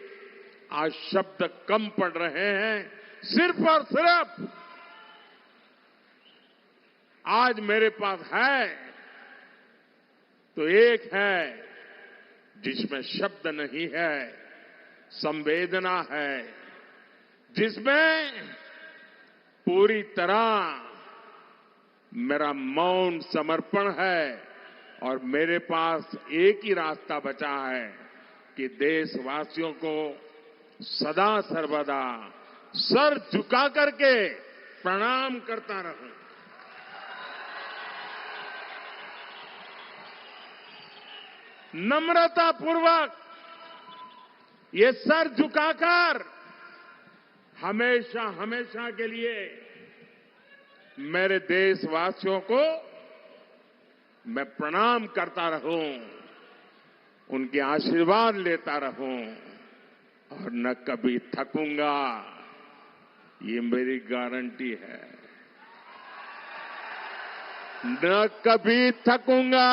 C: आज शब्द कम पड़ रहे हैं। सिर्फ और सिर्फ आज मेरे पास है तो एक है जिसमें शब्द नहीं है, संवेदना है, जिसमें पूरी तरह मेरा मौन समर्पण है। और मेरे पास एक ही रास्ता बचा है कि देशवासियों को सदा सर्वदा सर झुका करके प्रणाम करता रहूं। नम्रता पूर्वक ये सर झुकाकर हमेशा हमेशा के लिए मेरे देशवासियों को मैं प्रणाम करता रहूं, उनके आशीर्वाद लेता रहूं और न कभी थकूंगा, ये मेरी गारंटी है। न कभी थकूंगा,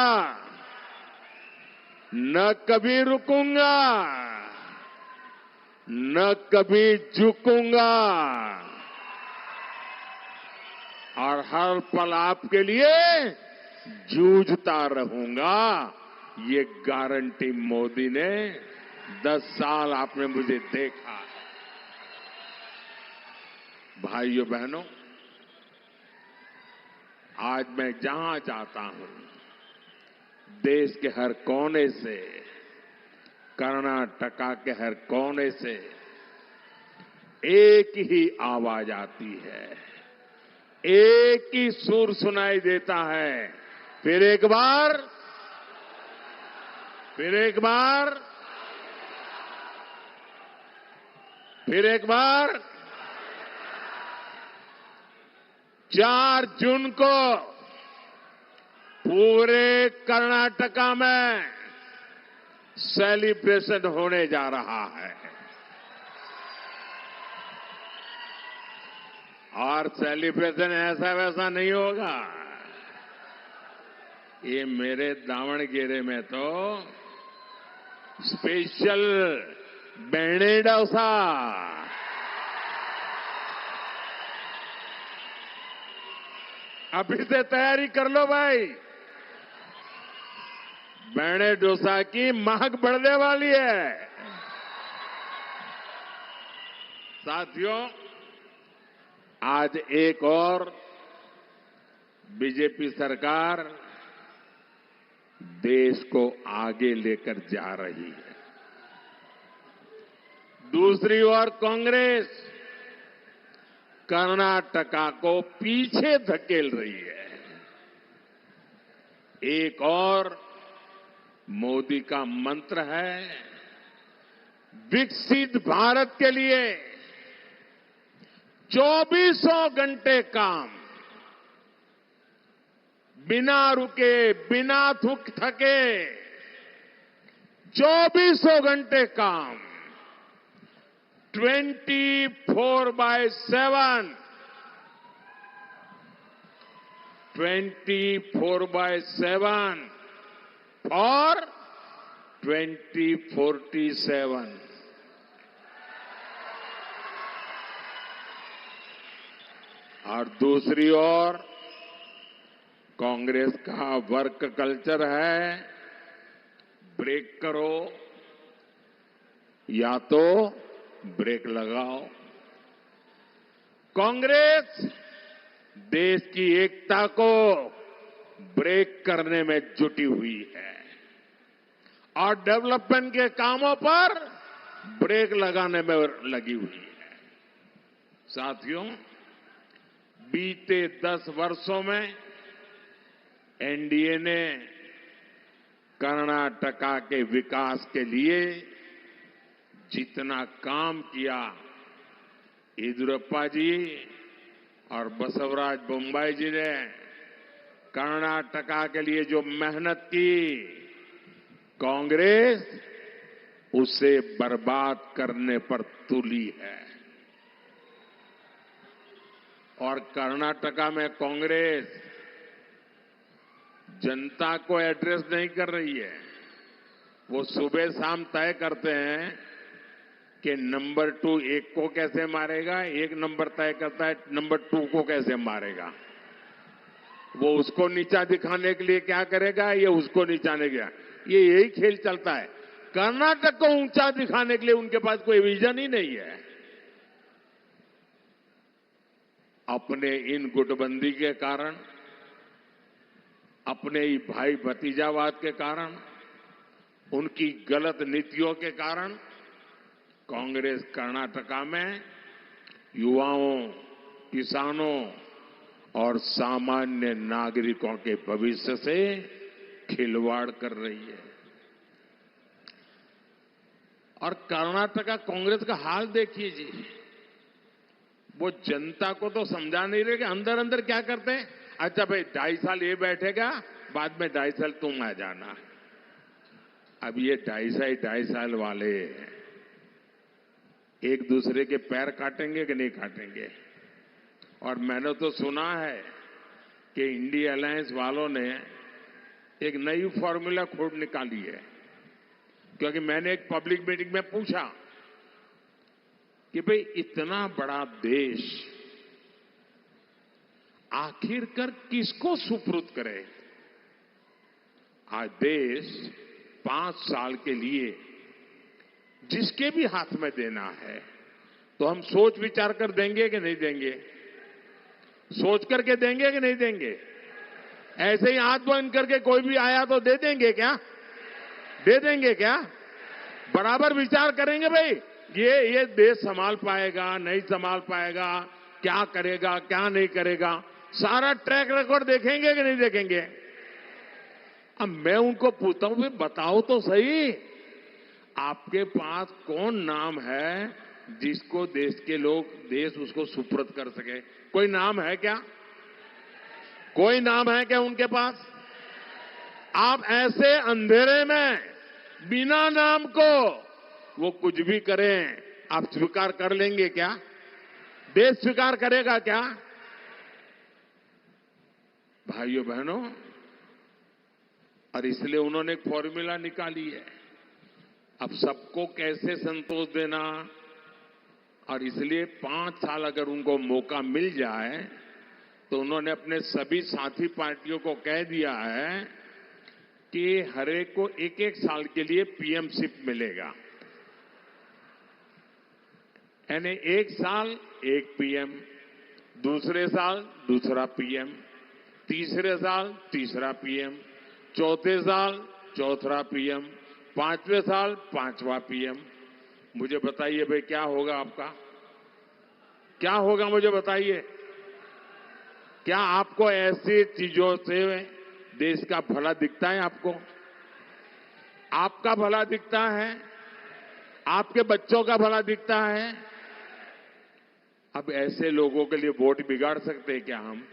C: न कभी रुकूंगा, न कभी झुकूंगा और हर पल आपके लिए जूझता रहूंगा। ये गारंटी मोदी ने 10 साल आपने मुझे देखा। भाइयों बहनों, आज मैं जहां जाता हूं देश के हर कोने से, कर्नाटका के हर कोने से एक ही आवाज आती है, एक ही सुर सुनाई देता है। फिर एक बार, फिर एक बार, फिर एक बार 4 जून को पूरे कर्नाटका में सेलिब्रेशन होने जा रहा है। और सेलिब्रेशन ऐसा वैसा नहीं होगा। ये मेरे दावणगेरे में तो स्पेशल बेणे डोसा, अभी से तैयारी कर लो भाई। बेणे डोसा की महक बढ़ने वाली है। साथियों, आज एक और बीजेपी सरकार देश को आगे लेकर जा रही है। दूसरी ओर कांग्रेस कर्नाटका को पीछे धकेल रही है। एक और मोदी का मंत्र है, विकसित भारत के लिए 24 घंटे काम, बिना रुके, बिना थके, 24 घंटे काम, 24/7, 24/7 और 2047। और दूसरी ओर कांग्रेस का वर्क कल्चर है, ब्रेक करो या तो ब्रेक लगाओ। कांग्रेस देश की एकता को ब्रेक करने में जुटी हुई है और डेवलपमेंट के कामों पर ब्रेक लगाने में लगी हुई है। साथियों, बीते 10 वर्षों में एनडीए ने कर्नाटका के विकास के लिए जितना काम किया, येदियुरप्पा जी और बसवराज बोम्माई जी ने कर्नाटका के लिए जो मेहनत की, कांग्रेस उसे बर्बाद करने पर तुली है। और कर्नाटका में कांग्रेस जनता को एड्रेस नहीं कर रही है। वो सुबह शाम तय करते हैं कि नंबर 2 एक को कैसे मारेगा, एक नंबर तय करता है नंबर 2 को कैसे मारेगा। वो उसको नीचा दिखाने के लिए क्या करेगा, ये उसको नीचा नहीं गया, ये यही खेल चलता है। कर्नाटक को ऊंचा दिखाने के लिए उनके पास कोई विजन ही नहीं है। अपने इन गुटबंदी के कारण, अपने ही भाई भतीजावाद के कारण, उनकी गलत नीतियों के कारण कांग्रेस कर्नाटका में युवाओं, किसानों और सामान्य नागरिकों के भविष्य से खिलवाड़ कर रही है। और कर्नाटका कांग्रेस का हाल देखिए जी, वो जनता को तो समझा नहीं रहे कि अंदर अंदर क्या करते हैं। अच्छा भाई 2.5 साल ये बैठेगा, बाद में 2.5 साल तुम आ जाना। अब ये 2.5 साल वाले एक दूसरे के पैर काटेंगे कि नहीं काटेंगे। और मैंने तो सुना है कि इंडिया अलायंस वालों ने एक नई फॉर्मूला खोज निकाली है, क्योंकि मैंने एक पब्लिक मीटिंग में पूछा कि भाई इतना बड़ा देश आखिरकार किसको सुपुर्द करे। आज देश 5 साल के लिए जिसके भी हाथ में देना है, तो हम सोच विचार कर देंगे कि नहीं देंगे, सोच करके देंगे कि नहीं देंगे। ऐसे ही हाथ बंद करके कोई भी आया तो दे देंगे क्या, दे देंगे क्या। बराबर विचार करेंगे भाई ये देश संभाल पाएगा नहीं संभाल पाएगा, क्या करेगा क्या नहीं करेगा, सारा ट्रैक रिकॉर्ड देखेंगे कि नहीं देखेंगे। अब मैं उनको पूछता हूं भाई बताओ तो सही, आपके पास कौन नाम है जिसको देश के लोग, देश उसको सुपुर्द कर सके। कोई नाम है क्या, कोई नाम है क्या उनके पास। आप ऐसे अंधेरे में बिना नाम को वो कुछ भी करें, आप स्वीकार कर लेंगे क्या, देश स्वीकार करेगा क्या। भाइयों बहनों, और इसलिए उन्होंने एक फॉर्मूला निकाली है। अब सबको कैसे संतोष देना, और इसलिए 5 साल अगर उनको मौका मिल जाए तो उन्होंने अपने सभी साथी पार्टियों को कह दिया है कि हर एक को 1-1 साल के लिए पीएमशिप मिलेगा। यानी 1 साल 1 पीएम, दूसरे साल दूसरा पीएम, तीसरे साल तीसरा पीएम, चौथे साल चौथा पीएम, 5वें साल 5वां पीएम। मुझे बताइए भाई क्या होगा आपका, क्या होगा मुझे बताइए। क्या आपको ऐसी चीजों से देश का भला दिखता है, आपको आपका भला दिखता है, आपके बच्चों का भला दिखता है। अब ऐसे लोगों के लिए वोट बिगाड़ सकते हैं क्या हम,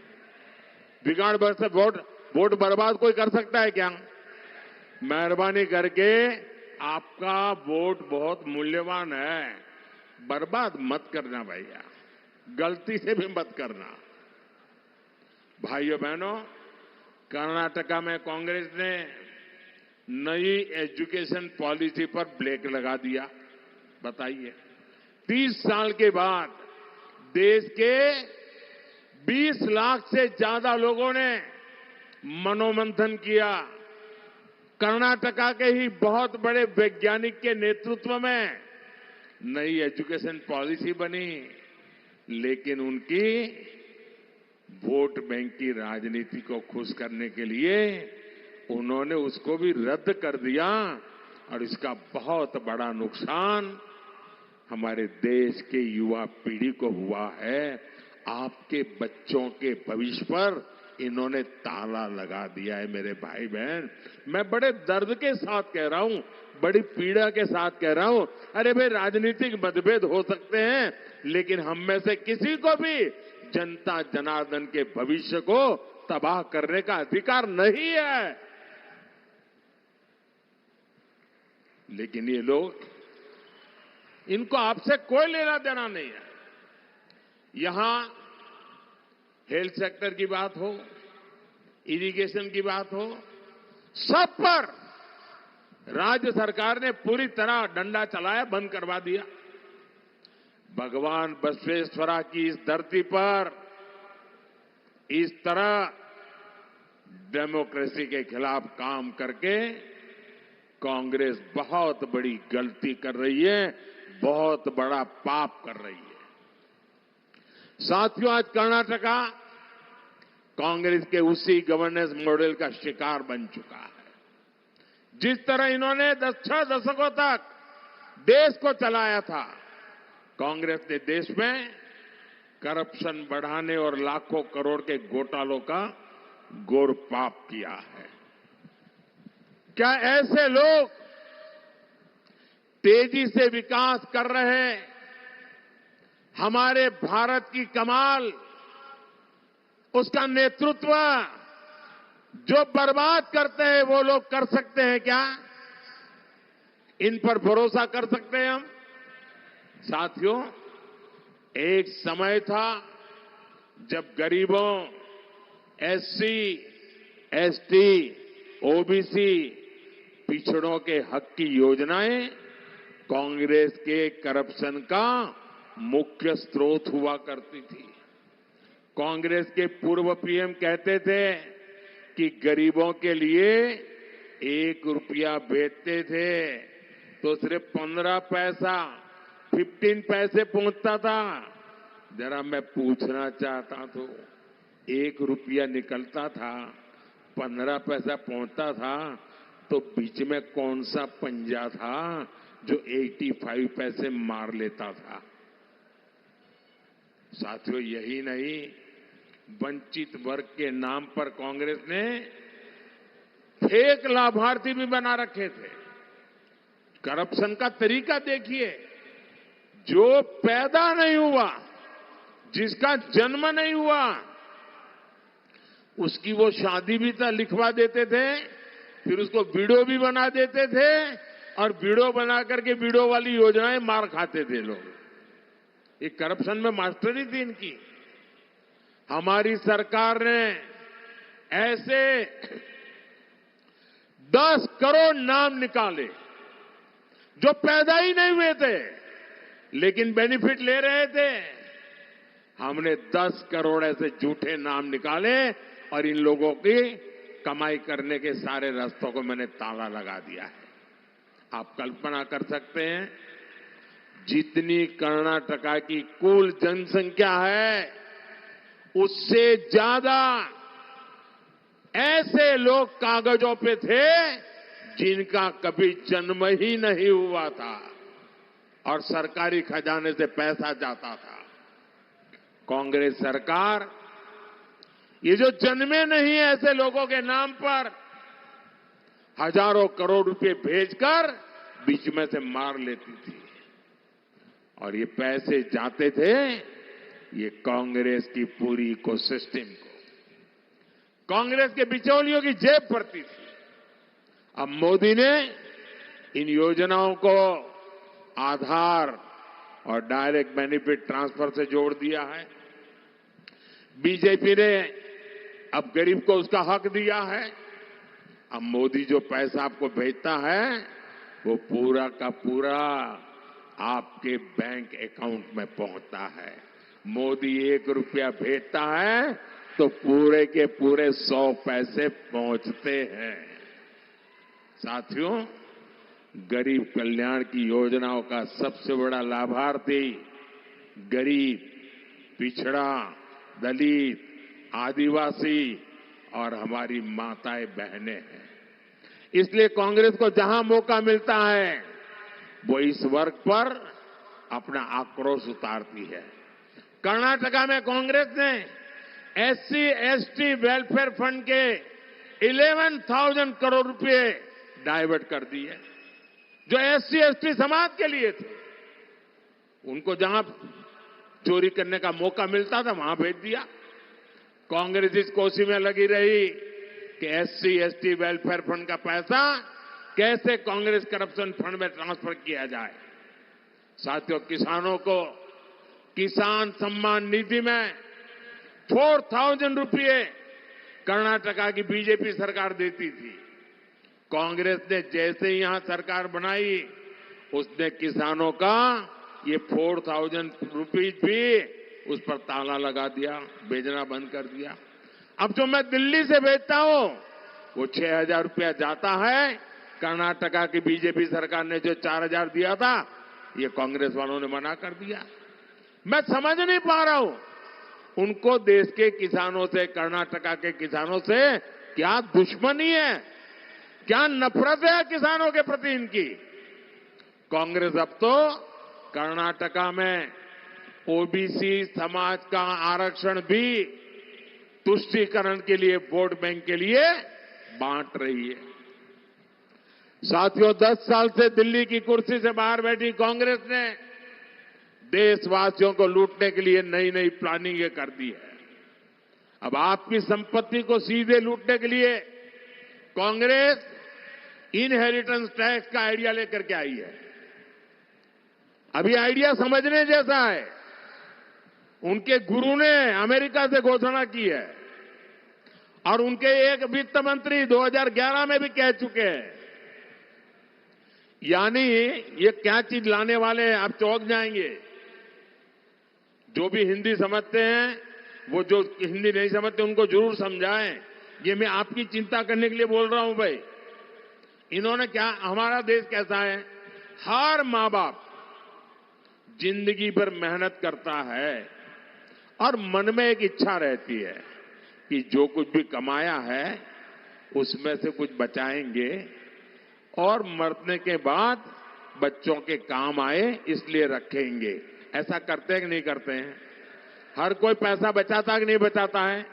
C: बिगाड़ से वोट बर्बाद कोई कर सकता है क्या। मेहरबानी करके आपका वोट बहुत मूल्यवान है, बर्बाद मत करना भैया, गलती से भी मत करना। भाइयों बहनों, कर्नाटका में कांग्रेस ने नई एजुकेशन पॉलिसी पर ब्रेक लगा दिया। बताइए, 30 साल के बाद देश के 20 लाख से ज्यादा लोगों ने मनोमंथन किया। कर्नाटका के ही बहुत बड़े वैज्ञानिक के नेतृत्व में नई एजुकेशन पॉलिसी बनी, लेकिन उनकी वोट बैंक की राजनीति को खुश करने के लिए उन्होंने उसको भी रद्द कर दिया और इसका बहुत बड़ा नुकसान हमारे देश के युवा पीढ़ी को हुआ है। आपके बच्चों के भविष्य पर इन्होंने ताला लगा दिया है। मेरे भाई बहन, मैं बड़े दर्द के साथ कह रहा हूं, बड़ी पीड़ा के साथ कह रहा हूं। अरे भाई, राजनीतिक मतभेद हो सकते हैं, लेकिन हम में से किसी को भी जनता जनार्दन के भविष्य को तबाह करने का अधिकार नहीं है। लेकिन ये लोग, इनको आपसे कोई लेना देना नहीं है। यहां हेल्थ सेक्टर की बात हो, इरिगेशन की बात हो, सब पर राज्य सरकार ने पूरी तरह डंडा चलाया, बंद करवा दिया। भगवान बसवेश्वरा की इस धरती पर इस तरह डेमोक्रेसी के खिलाफ काम करके कांग्रेस बहुत बड़ी गलती कर रही है, बहुत बड़ा पाप कर रही है। साथियों, आज कर्नाटका कांग्रेस के उसी गवर्नेंस मॉडल का शिकार बन चुका है। जिस तरह इन्होंने 6 दशकों तक देश को चलाया था, कांग्रेस ने देश में करप्शन बढ़ाने और लाखों करोड़ के घोटालों का घोर पाप किया है। क्या ऐसे लोग तेजी से विकास कर रहे हमारे भारत की कमाल, उसका नेतृत्व जो बर्बाद करते हैं वो लोग कर सकते हैं क्या? इन पर भरोसा कर सकते हैं हम? साथियों, एक समय था जब गरीबों, एससी, एसटी, ओबीसी, पिछड़ों के हक की योजनाएं कांग्रेस के करप्शन का मुख्य स्रोत हुआ करती थी। कांग्रेस के पूर्व पीएम कहते थे कि गरीबों के लिए 1 रुपया भेजते थे तो सिर्फ 15 पैसा, 15 पैसे पहुंचता था। जरा मैं पूछना चाहता तो 1 रुपया निकलता था, 15 पैसा पहुंचता था, तो बीच में कौन सा पंजा था जो 85 पैसे मार लेता था? साथियों, यही नहीं, वंचित वर्ग के नाम पर कांग्रेस ने फेक लाभार्थी भी बना रखे थे। करप्शन का तरीका देखिए, जो पैदा नहीं हुआ, जिसका जन्म नहीं हुआ, उसकी वो शादी भी लिखवा देते थे, फिर उसको वीडियो भी बना देते थे और वीडियो बना करके वीडियो वाली योजनाएं मार खाते थे लोग। ये करप्शन में मास्टरी थी इनकी। हमारी सरकार ने ऐसे 10 करोड़ नाम निकाले जो पैदा ही नहीं हुए थे लेकिन बेनिफिट ले रहे थे। हमने 10 करोड़ ऐसे झूठे नाम निकाले और इन लोगों की कमाई करने के सारे रास्तों को मैंने ताला लगा दिया है। आप कल्पना कर सकते हैं, जितनी कर्नाटका की कुल जनसंख्या है उससे ज्यादा ऐसे लोग कागजों पे थे जिनका कभी जन्म ही नहीं हुआ था और सरकारी खजाने से पैसा जाता था। कांग्रेस सरकार ये जो जन्मे नहीं ऐसे लोगों के नाम पर हजारों करोड़ रुपए भेजकर बीच में से मार लेती थी और ये पैसे जाते थे ये कांग्रेस की पूरी इकोसिस्टम को, कांग्रेस के बिचौलियों की जेब भरती थी। अब मोदी ने इन योजनाओं को आधार और डायरेक्ट बेनिफिट ट्रांसफर से जोड़ दिया है। बीजेपी ने अब गरीब को उसका हक दिया है। अब मोदी जो पैसा आपको भेजता है वो पूरा का पूरा आपके बैंक अकाउंट में पहुंचता है। मोदी 1 रुपया भेजता है तो पूरे के पूरे 100 पैसे पहुंचते हैं। साथियों, गरीब कल्याण की योजनाओं का सबसे बड़ा लाभार्थी गरीब, पिछड़ा, दलित, आदिवासी और हमारी माताएं बहनें हैं। इसलिए कांग्रेस को जहां मौका मिलता है वो इस वर्ग पर अपना आक्रोश उतारती है। कर्नाटका में कांग्रेस ने एससी एसटी वेलफेयर फंड के 11,000 करोड़ रुपए डाइवर्ट कर दिए जो एससी एसटी समाज के लिए थे। उनको जहां चोरी करने का मौका मिलता था वहां भेज दिया। कांग्रेस इस कोशिश में लगी रही कि एससी एसटी वेलफेयर फंड का पैसा कैसे कांग्रेस करप्शन फंड में ट्रांसफर किया जाए। साथियों, किसानों को किसान सम्मान निधि में 4,000 रुपये कर्नाटका की बीजेपी सरकार देती थी। कांग्रेस ने जैसे ही यहां सरकार बनाई उसने किसानों का ये 4,000 रुपीज भी उस पर ताला लगा दिया, भेजना बंद कर दिया। अब जो मैं दिल्ली से भेजता हूं वो 6,000 रुपया जाता है। कर्नाटका की बीजेपी सरकार ने जो 4,000 दिया था ये कांग्रेस वालों ने मना कर दिया। मैं समझ नहीं पा रहा हूं उनको देश के किसानों से, कर्नाटका के किसानों से क्या दुश्मनी है, क्या नफरत है किसानों के प्रति इनकी। कांग्रेस अब तो कर्नाटका में ओबीसी समाज का आरक्षण भी तुष्टीकरण के लिए, वोट बैंक के लिए बांट रही है। साथियों, 10 साल से दिल्ली की कुर्सी से बाहर बैठी कांग्रेस ने देशवासियों को लूटने के लिए नई नई प्लानिंग कर दी है। अब आपकी संपत्ति को सीधे लूटने के लिए कांग्रेस इनहेरिटेंस टैक्स का आइडिया लेकर के आई है। अभी आइडिया समझने जैसा है। उनके गुरु ने अमेरिका से घोषणा की है और उनके एक वित्त मंत्री 2011 में भी कह चुके हैं। यानी ये क्या चीज लाने वाले हैं, आप चौंक जाएंगे। जो भी हिंदी समझते हैं, वो जो हिंदी नहीं समझते उनको जरूर समझाएं। ये मैं आपकी चिंता करने के लिए बोल रहा हूं भाई। इन्होंने क्या, हमारा देश कैसा है, हर मां बाप जिंदगी भर मेहनत करता है और मन में एक इच्छा रहती है कि जो कुछ भी कमाया है उसमें से कुछ बचाएंगे और मरने के बाद बच्चों के काम आए इसलिए रखेंगे। ऐसा करते हैं कि नहीं करते हैं? हर कोई पैसा बचाता है कि नहीं बचाता है?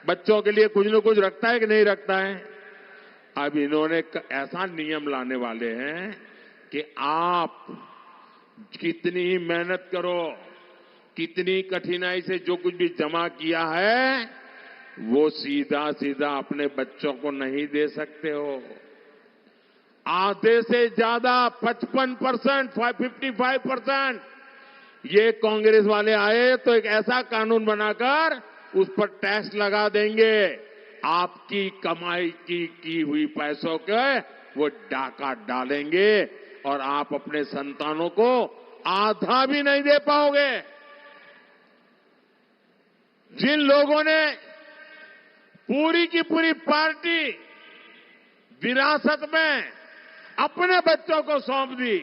C: बच्चों के लिए कुछ न कुछ रखता है कि नहीं रखता है? अब इन्होंने ऐसा नियम लाने वाले हैं कि आप कितनी ही मेहनत करो, कितनी कठिनाई से जो कुछ भी जमा किया है वो सीधा सीधा अपने बच्चों को नहीं दे सकते हो। आधे से ज्यादा 55%, 55% ये कांग्रेस वाले आए तो एक ऐसा कानून बनाकर उस पर टैक्स लगा देंगे। आपकी कमाई की हुई पैसों के वो डाका डालेंगे और आप अपने संतानों को आधा भी नहीं दे पाओगे। जिन लोगों ने पूरी की पूरी पार्टी विरासत में अपने बच्चों को सौंप दी,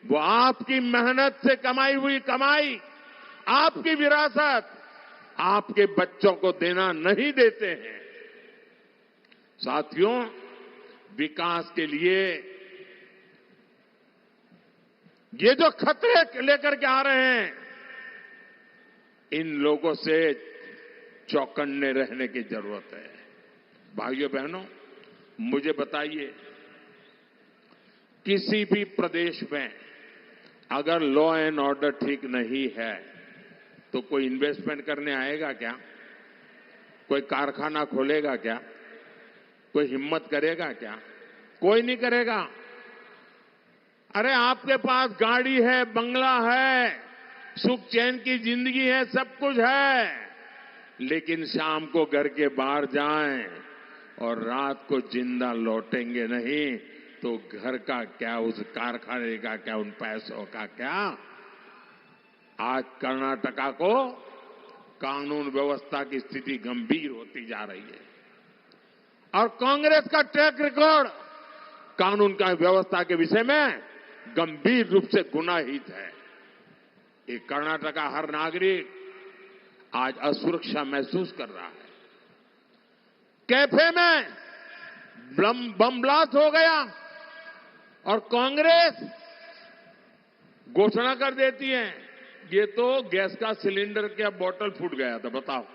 C: वो आपकी मेहनत से कमाई हुई कमाई, आपकी विरासत आपके बच्चों को देना नहीं देते हैं। साथियों, विकास के लिए ये जो खतरे लेकर के आ रहे हैं, इन लोगों से चौकन्ने रहने की जरूरत है। भाइयों बहनों, मुझे बताइए, किसी भी प्रदेश में अगर लॉ एंड ऑर्डर ठीक नहीं है तो कोई इन्वेस्टमेंट करने आएगा क्या? कोई कारखाना खोलेगा क्या? कोई हिम्मत करेगा क्या? कोई नहीं करेगा। अरे आपके पास गाड़ी है, बंगला है, सुख चैन की जिंदगी है, सब कुछ है, लेकिन शाम को घर के बाहर जाएं और रात को जिंदा लौटेंगे नहीं तो घर का क्या, उस कारखाने का क्या, उन पैसों का क्या। आज कर्नाटका को कानून व्यवस्था की स्थिति गंभीर होती जा रही है और कांग्रेस का ट्रैक रिकॉर्ड कानून का व्यवस्था के विषय में गंभीर रूप से गुनाहित है। ये कर्नाटक का हर नागरिक आज असुरक्षा महसूस कर रहा है। कैफे में बम ब्लास्ट हो गया और कांग्रेस घोषणा कर देती है ये तो गैस का सिलेंडर का बोतल फूट गया था। बताओ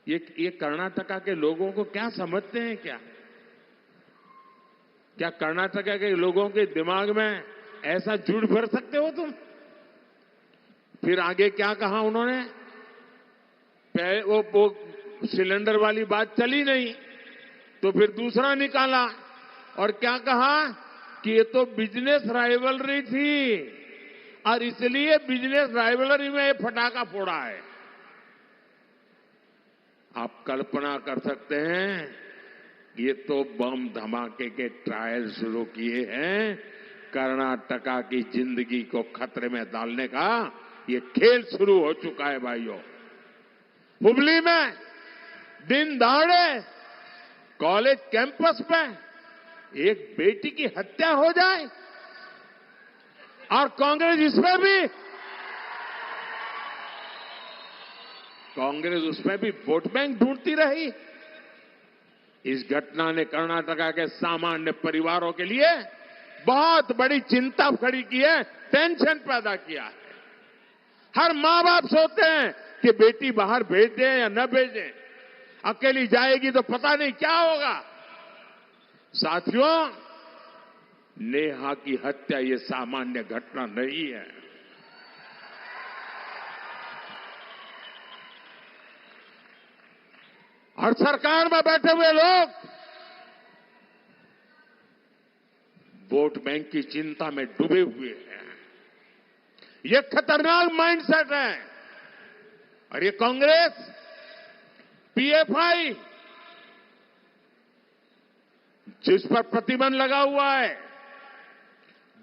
C: ये कर्नाटका के लोगों को क्या समझते हैं? क्या कर्नाटका के लोगों के दिमाग में ऐसा झूठ भर सकते हो तुम? फिर आगे क्या कहा उन्होंने? वो सिलेंडर वाली बात चली नहीं तो फिर दूसरा निकाला और क्या कहा कि ये तो बिजनेस राइवलरी थी और इसलिए बिजनेस राइवलरी में ये फटाका फोड़ा है। आप कल्पना कर सकते हैं ये तो बम धमाके के ट्रायल शुरू किए हैं। कर्नाटका की जिंदगी को खतरे में डालने का ये खेल शुरू हो चुका है भाइयों। हुबली में दिन दहाड़े कॉलेज कैंपस में एक बेटी की हत्या हो जाए और कांग्रेस उसमें भी वोट बैंक ढूंढती रही। इस घटना ने कर्नाटका के सामान्य परिवारों के लिए बहुत बड़ी चिंता खड़ी की है, टेंशन पैदा किया है। हर मां बाप सोचते हैं कि बेटी बाहर भेज दें या न भेजें, अकेली जाएगी तो पता नहीं क्या होगा। साथियों, नेहा की हत्या ये सामान्य घटना नहीं है। और सरकार में बैठे हुए लोग वोट बैंक की चिंता में डूबे हुए हैं। ये खतरनाक माइंडसेट है और ये कांग्रेस, पीएफआई जिस पर प्रतिबंध लगा हुआ है,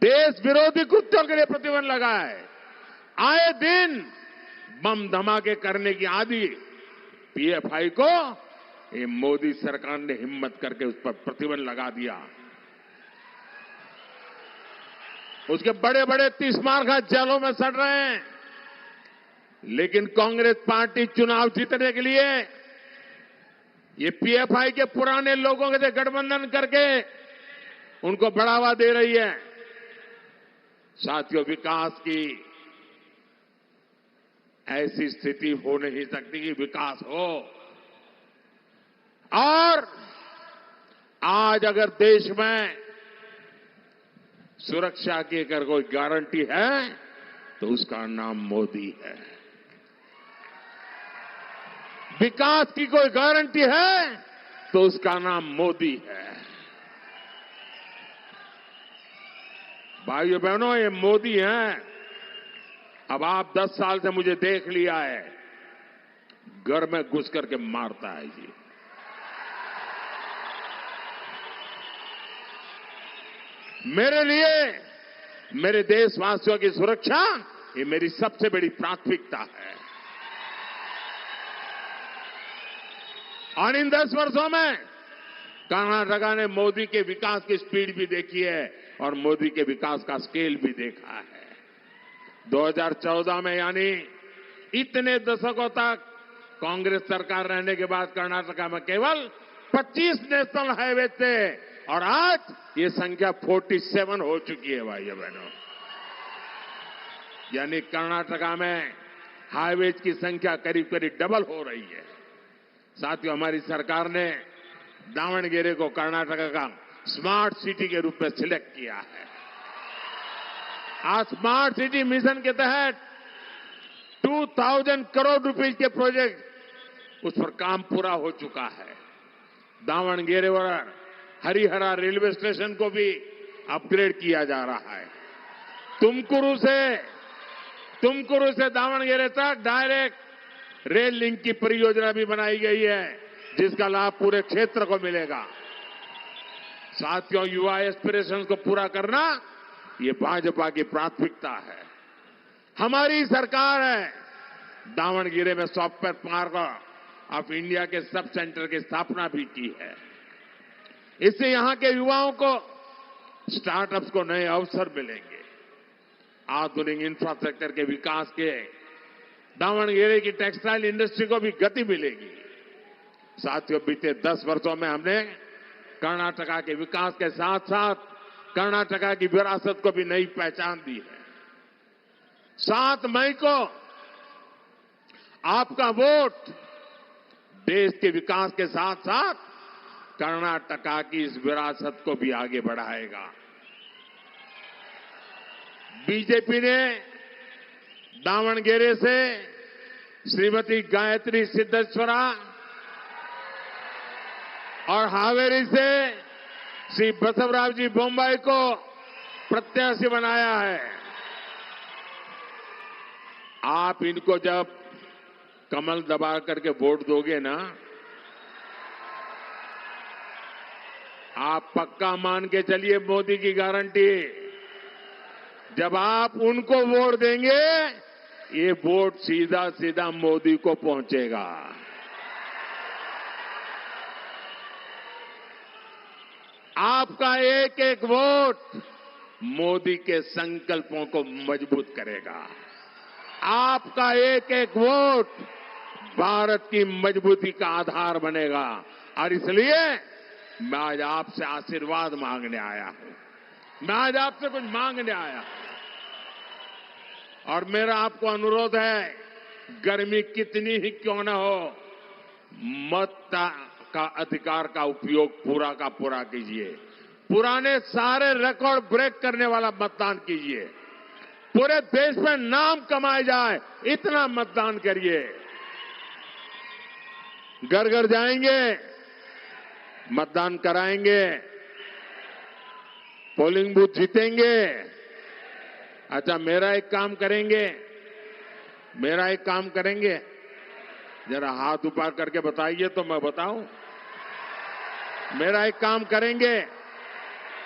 C: देश विरोधी कृत्यों के लिए प्रतिबंध लगा है, आए दिन बम धमाके करने की आदि पीएफआई को ये मोदी सरकार ने हिम्मत करके उस पर प्रतिबंध लगा दिया। उसके बड़े बड़े 30 मार्का जेलों में सड़ रहे हैं, लेकिन कांग्रेस पार्टी चुनाव जीतने के लिए ये पीएफआई के पुराने लोगों के साथ गठबंधन करके उनको बढ़ावा दे रही है। साथियों, विकास की ऐसी स्थिति हो नहीं सकती कि विकास हो। और आज अगर देश में सुरक्षा की अगर कोई गारंटी है तो उसका नाम मोदी है। विकास की कोई गारंटी है तो उसका नाम मोदी है। भाइयों बहनों, ये मोदी हैं। अब आप 10 साल से मुझे देख लिया है, घर में घुस करके मारता है जी। मेरे लिए, मेरे देशवासियों की सुरक्षा ये मेरी सबसे बड़ी प्राथमिकता है। और इन 10 वर्षों में कर्नाटका ने मोदी के विकास की स्पीड भी देखी है और मोदी के विकास का स्केल भी देखा है। 2014 में, यानी इतने दशकों तक कांग्रेस सरकार रहने के बाद कर्नाटका में केवल 25 नेशनल हाईवे थे और आज ये संख्या 47 हो चुकी है भाइयों बहनों। यानी कर्नाटका में हाईवेज की संख्या करीब करीब डबल हो रही है। साथियों, हमारी सरकार ने दावणगेरे को कर्नाटका का स्मार्ट सिटी के रूप में सिलेक्ट किया है। आज स्मार्ट सिटी मिशन के तहत 2000 करोड़ रुपए के प्रोजेक्ट, उस पर काम पूरा हो चुका है। दावणगेरे और हरिहरा रेलवे स्टेशन को भी अपग्रेड किया जा रहा है। तुमकुरू से दावणगेरे तक डायरेक्ट रेल लिंक की परियोजना भी बनाई गई है, जिसका लाभ पूरे क्षेत्र को मिलेगा। साथियों, युवा एस्पिरेशंस को पूरा करना ये भाजपा की प्राथमिकता है। हमारी सरकार है दावणगेरे में सॉफ्टवेयर पार्क ऑफ इंडिया के सब सेंटर की स्थापना भी की है। इससे यहां के युवाओं को, स्टार्टअप्स को नए अवसर मिलेंगे। आधुनिक इंफ्रास्ट्रक्चर के विकास के दावणगेरे की टेक्सटाइल इंडस्ट्री को भी गति मिलेगी। साथियों, बीते 10 वर्षों में हमने कर्नाटका के विकास के साथ साथ कर्नाटका की विरासत को भी नई पहचान दी है। 7 मई को आपका वोट देश के विकास के साथ साथ कर्नाटका की इस विरासत को भी आगे बढ़ाएगा। बीजेपी ने दावणगेरे से श्रीमती गायत्री सिद्धेश्वरा और हावेरी से श्री बसवराज जी बोम्बाई को प्रत्याशी बनाया है। आप इनको जब कमल दबा करके वोट दोगे ना, आप पक्का मान के चलिए, मोदी की गारंटी, जब आप उनको वोट देंगे ये वोट सीधा सीधा मोदी को पहुंचेगा। आपका एक एक वोट मोदी के संकल्पों को मजबूत करेगा। आपका एक एक वोट भारत की मजबूती का आधार बनेगा। और इसलिए मैं आज आपसे आशीर्वाद मांगने आया हूं। मैं आज आपसे कुछ मांगने आया हूं। और मेरा आपको अनुरोध है, गर्मी कितनी ही क्यों न हो, मत का अधिकार का उपयोग पूरा का पूरा कीजिए। पुराने सारे रिकॉर्ड ब्रेक करने वाला मतदान कीजिए। पूरे देश में नाम कमाया जाए इतना मतदान करिए। घर घर जाएंगे, मतदान कराएंगे, पोलिंग बूथ जीतेंगे। अच्छा, मेरा एक काम करेंगे, जरा हाथ ऊपर करके बताइए तो मैं बताऊं। मेरा एक काम करेंगे,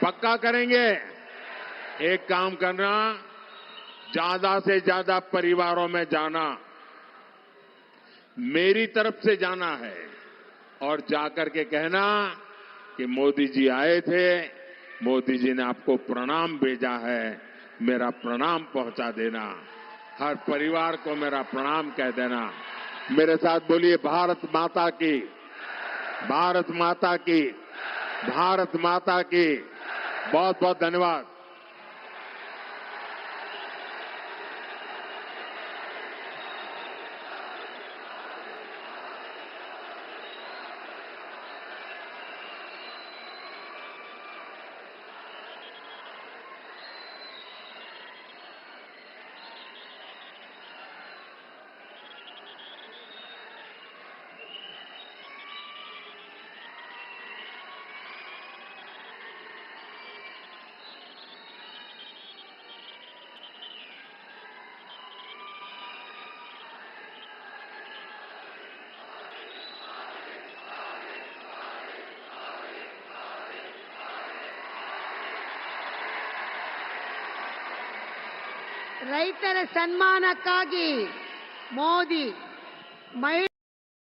C: पक्का करेंगे। एक काम करना, ज्यादा से ज्यादा परिवारों में जाना, मेरी तरफ से जाना है और जाकर के कहना कि मोदी जी आए थे, मोदी जी ने आपको प्रणाम भेजा है, मेरा प्रणाम पहुंचा देना। हर परिवार को मेरा प्रणाम कह देना। मेरे साथ बोलिए, भारत माता की, भारत माता की, भारत माता की। बहुत बहुत धन्यवाद।
B: ರೈತರ ಸನ್ಮಾನಕ್ಕಾಗಿ ಮೋದಿ